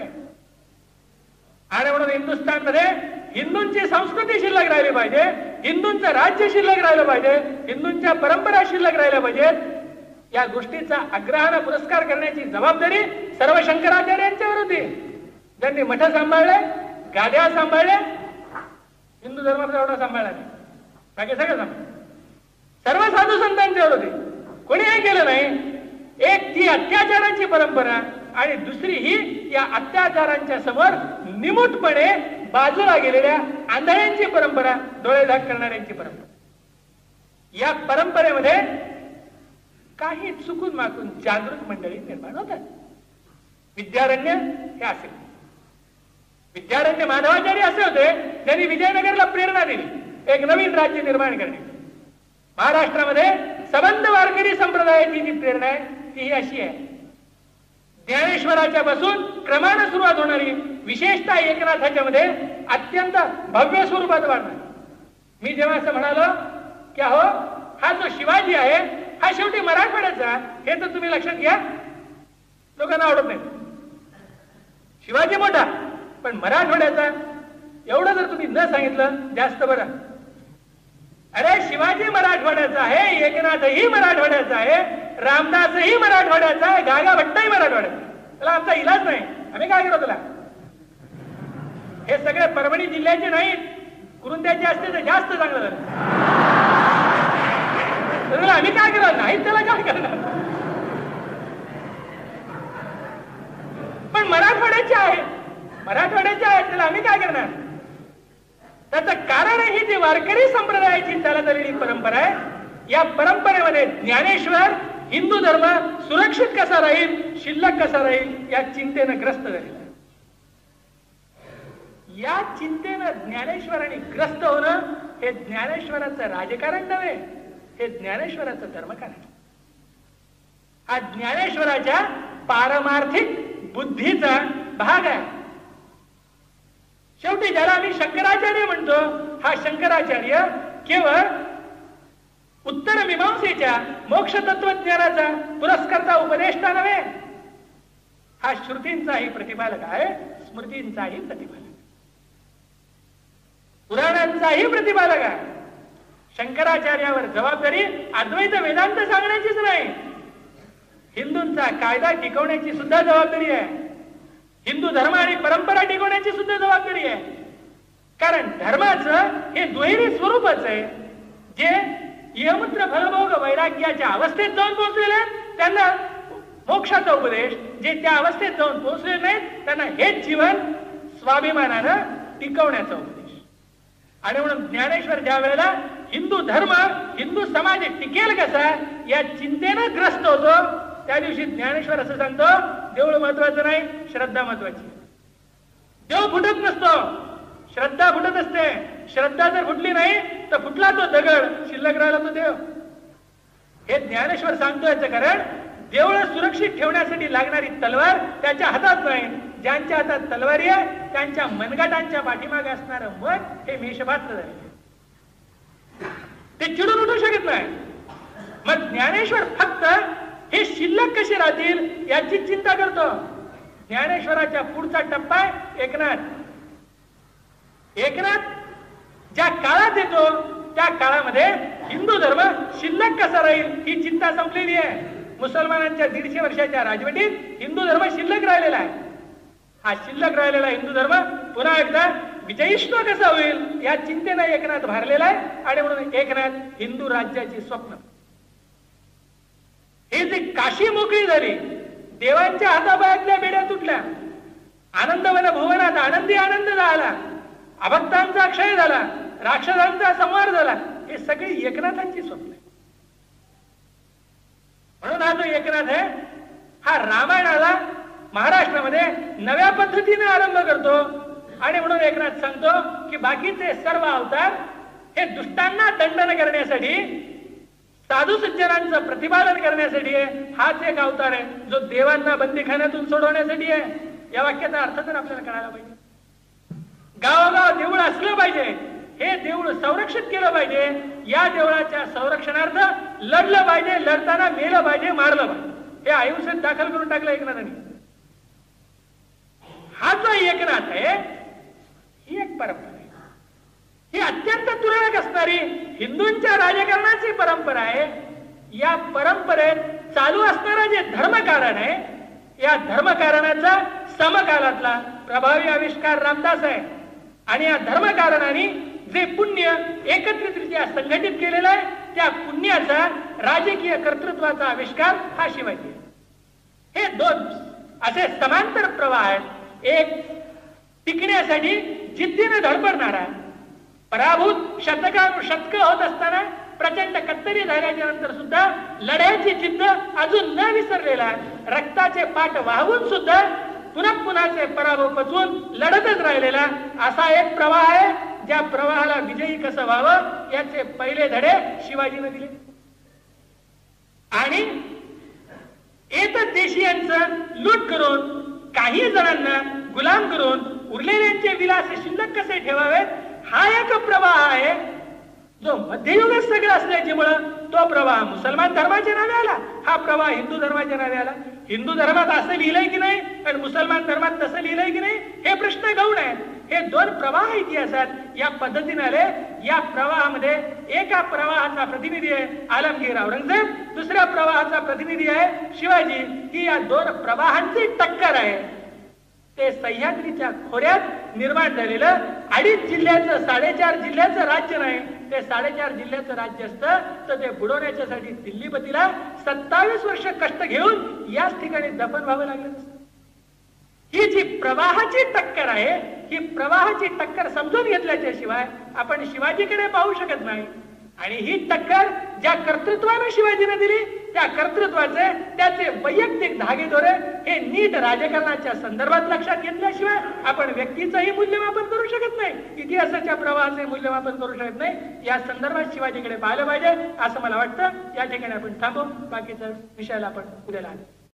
आणि म्हणून हिंदुस्थानमध्ये हिंदूंची संस्कृती शिल्लक राहिली पाहिजे, हिंदूंचं राज्य शिल्लक राहिलं पाहिजे, हिंदूंच्या परंपरा शिल्लक राहिल्या पाहिजेत. या गोष्टीचा आग्रहानं पुरस्कार करण्याची जबाबदारी सर्व शंकराचार्यांच्यावर होती. ज्यांनी मठ सांभाळले, गाद्या सांभाळल्या, हिंदू धर्माचा एवढा सांभाळला नाही, बाकी सगळं सांभाळ सर्व साधू संतांच्यावर होते. कोणी हे केलं नाही. एक ती अत्याचारांची परंपरा आणि दुसरी ही या अत्याचारांच्या समोर निमूटपणे बाजूला गेलेल्या आंधळ्यांची परंपरा, डोळे झाक करणाऱ्यांची परंपरा. या परंपरेमध्ये काही चुकून मागून जागृत मंडळी निर्माण होतात. विद्यारण्य हे असे, विद्यारण्य माधवाचार्य असे होते ज्यांनी विजयनगरला प्रेरणा दिली एक नवीन राज्य निर्माण करण्याची. महाराष्ट्रामध्ये सबंध वारकरी संप्रदायाची जी प्रेरणा आहे ती अशी आहे. ज्ञानेश्वराच्या पासून क्रमानं सुरुवात होणारी, विशेषतः एकनाथाच्या मध्ये अत्यंत भव्य स्वरूपात वाढणार. मी जेव्हा असं म्हणालो की अहो हा जो शिवाजी आहे हा शेवटी मराठवाड्याचा, हे तर तुम्ही लक्षात घ्या. लोकांना आवडत नाही. शिवाजी मोठा पण मराठवाड्याचा एवढं जर तुम्ही न सांगितलं जास्त बरं. अरे शिवाजी मराठवाड्याचा आहे, एकनाथही मराठवाड्याचा आहे, रामदासही मराठवाड्याचा आहे, गागा भट्टही मराठवाड्याचा. त्याला आमचा इलाज नाही. आम्ही काय करू त्याला? हे सगळे परभणी जिल्ह्याचे नाहीत, कुरुंद्याचे असते तर जास्त चांगलं झालं. आम्ही काय करणार नाही, त्याला काय करणार? पण मराठवाड्याचे आहे, मराठवाड्याचे आहेत, त्याला आम्ही काय करणार? त्याचं कारण ही जी वारकरी संप्रदायाची चालत आलेली परंपरा आहे, या परंपरेमध्ये ज्ञानेश्वर हिंदू धर्म सुरक्षित कसा राहील, शिल्लक कसा राहील या चिंतेनं ग्रस्त झालेला. या चिंतेनं ज्ञानेश्वरांनी ग्रस्त होणं हे ज्ञानेश्वराचं राजकारण नव्हे, हे ज्ञानेश्वराचं धर्मकारण. हा ज्ञानेश्वराच्या पारमार्थिक बुद्धीचा भाग आहे. शेवटी ज्याला आम्ही शंकराचार्य म्हणतो, हा शंकराचार्य केवळ उत्तर मीमांसेच्या मोक्ष तत्वज्ञानाचा पुरस्कर्ता उपदेष्टा नव्हे, हा श्रुतींचाही प्रतिपालक आहे, स्मृतींचाही प्रतिपालक, पुराणांचाही प्रतिपालक आहे. शंकराचार्यावर जबाबदारी अद्वैत वेदांत सांगण्याचीच नाही, हिंदूंचा कायदा टिकवण्याची सुद्धा जबाबदारी आहे, हिंदू धर्म आणि परंपरा टिकवण्याची सुद्धा जबाबदारी आहे. कारण धर्माचं हे दुहेरी स्वरूपच आहे. जे यमूत्र फलभोग वैराग्याच्या अवस्थेत जाऊन पोहोचलेले त्यांना मोक्षाचा उपदेश, जे त्या अवस्थेत जाऊन पोहोचले नाहीत त्यांना हेच जीवन स्वाभिमानानं टिकवण्याचा उपदेश. आणि म्हणून ज्ञानेश्वर ज्या वेळेला हिंदू धर्म हिंदू समाज टिकेल कसा या चिंतेनं ग्रस्त होतो, त्या दिवशी ज्ञानेश्वर असं सांगतो, देऊळ महत्वाचं नाही, श्रद्धा महत्वाची. देव फुटत नसतो, श्रद्धा फुटत असते. श्रद्धा जर फुटली नाही तर फुटला तो दगड, शिल्लक राहिला तो देव. हे ज्ञानेश्वर सांगतो. याचं कारण देऊळ सुरक्षित ठेवण्यासाठी लागणारी तलवार त्याच्या हातात नाही. ज्यांच्या हातात तलवारी आहे त्यांच्या मनगटांच्या पाठीमागे असणारं मन हे मेषपात्र झाले, ते चिडून उठू शकत नाही. मग ज्ञानेश्वर फक्त हे शिल्लक कसे राहतील याची चिंता करतो. ज्ञानेश्वराच्या पुढचा टप्पा आहे एकनाथ. एकनाथ ज्या काळात येतो त्या काळामध्ये हिंदू धर्म शिल्लक कसा राहील ही चिंता संपलेली आहे. मुसलमानांच्या 150 वर्षाच्या राजवटीत हिंदू धर्म शिल्लक राहिलेला आहे. हा शिल्लक राहिलेला हिंदू धर्म पुन्हा एकदा विजयिष्ट कसा होईल या चिंतेने एकनाथ भारलेला आहे. आणि म्हणून एकनाथ हिंदू राज्याची स्वप्न, हे जे काशी मोकळी झाली, देवांच्या हातापायातल्या बेड्या तुटल्या, आनंदवन भुवनात आनंदी आनंद झाला, अभक्तांचा क्षय झाला, राक्षसांचा संहार झाला, हे सगळी एकनाथांची स्वप्न आहे. म्हणून हा जो एकनाथ आहे हा रामायणाला महाराष्ट्रामध्ये नव्या पद्धतीने आरंभ करतो. आणि म्हणून एकनाथ सांगतो की बाकीचे सर्व अवतार हे दुष्टांना दंडन करण्यासाठी, साधू सज्जनांचं प्रतिपादन करण्यासाठी आहे. हाच एक अवतार आहे जो देवांना बंदीखान्यातून सोडवण्यासाठी आहे. या वाक्याचा अर्थ तर आपल्याला कळायला पाहिजे. गावोगाव देऊळ असलं पाहिजे, हे देऊळ संरक्षित केलं पाहिजे, या देवळाच्या संरक्षणार्थ लढलं पाहिजे, लढताना मेलं पाहिजे, मारलं पाहिजे. हे आयुष्यात दाखल करून टाकलं एकनाथांनी. हा जो एकनाथ आहे ही एक परंपरा आहे, ही अत्यंत तुरळक असणारी हिंदूंच्या राजकारणाची परंपरा आहे. या परंपरेत चालू असणारा जे धर्मकारण आहे, या धर्मकारणाचा समकालातला प्रभावी आविष्कार रामदास आहे. आणि या धर्मकारणाने जे पुण्य एकत्रितरित्या संघटित केलेलं आहे त्या पुण्याचा राजकीय कर्तृत्वाचा आविष्कार हा शिवाजी. हे दोन असे समांतर प्रवाह आहेत. एक टिकण्यासाठी जिद्दीने धडपडणारा, पराभूत शतक होत असताना प्रचंड कत्तरी झाल्याच्या नंतर सुद्धा लढ्याची जिद्द अजून न विसरलेला, रक्ताचे पाठ वाहून सुद्धा पुन्हा पुन्हाचे पराभव पचवून लढतच राहिलेला असा एक प्रवाह आहे. ज्या प्रवाहाला विजयी कसं व्हावं याचे पहिले धडे शिवाजीने दिले. आणि देशीयांचं लूट करून काही जणांना गुलाम करून उरलेल्यांचे विलास शिल्लक कसे ठेवावेत हा एक प्रवाह आहे. जो मध्ययुगात सगळं असल्याच्यामुळं तो प्रवाह मुसलमान धर्माच्या नावे आला, हा प्रवाह हिंदू धर्माच्या नावे आला. हिंदू धर्मात असं लिहिलंय की नाही आणि मुसलमान धर्मात तसं लिहिलंय की नाही हे प्रश्न गौण आहे. हे दोन प्रवाह इतिहासात या पद्धतीने आले. या प्रवाहामध्ये एका प्रवाहाचा प्रतिनिधी आहे आलमगीर औरंगजेब, दुसऱ्या प्रवाहाचा प्रतिनिधी आहे शिवाजी. ही या दोन प्रवाहांची टक्कर आहे. ते सह्याद्रीच्या खोऱ्यात निर्माण झालेलं 2.5 जिल्ह्याचं 4.5 जिल्ह्याचं राज्य नाही, ते 4.5 जिल्ह्याचं राज्य असतं तर ते बुडवण्याच्यासाठी दिल्लीपतीला 27 वर्ष कष्ट घेऊन याच ठिकाणी दफन व्हावं लागलं असतं. ही जी प्रवाहाची टक्कर आहे, ही प्रवाहाची टक्कर समजून घेतल्याच्या शिवाय आपण शिवाजीकडे पाहू शकत नाही. आणि ही टक्कर ज्या कर्तृत्वाने शिवाजीने दिली त्या कर्तृत्वाचे त्याचे वैयक्तिक धागेदोरे हे नीट राजकारणाच्या संदर्भात लक्षात घेतल्याशिवाय आपण व्यक्तीचंही मूल्यमापन करू शकत नाही, इतिहासाच्या प्रवाहाचे मूल्यमापन करू शकत नाही. या संदर्भात शिवाजीकडे पाहिलं पाहिजे असं मला वाटतं. या ठिकाणी आपण थांबू, बाकीच्या विषयाला आपण उद्याला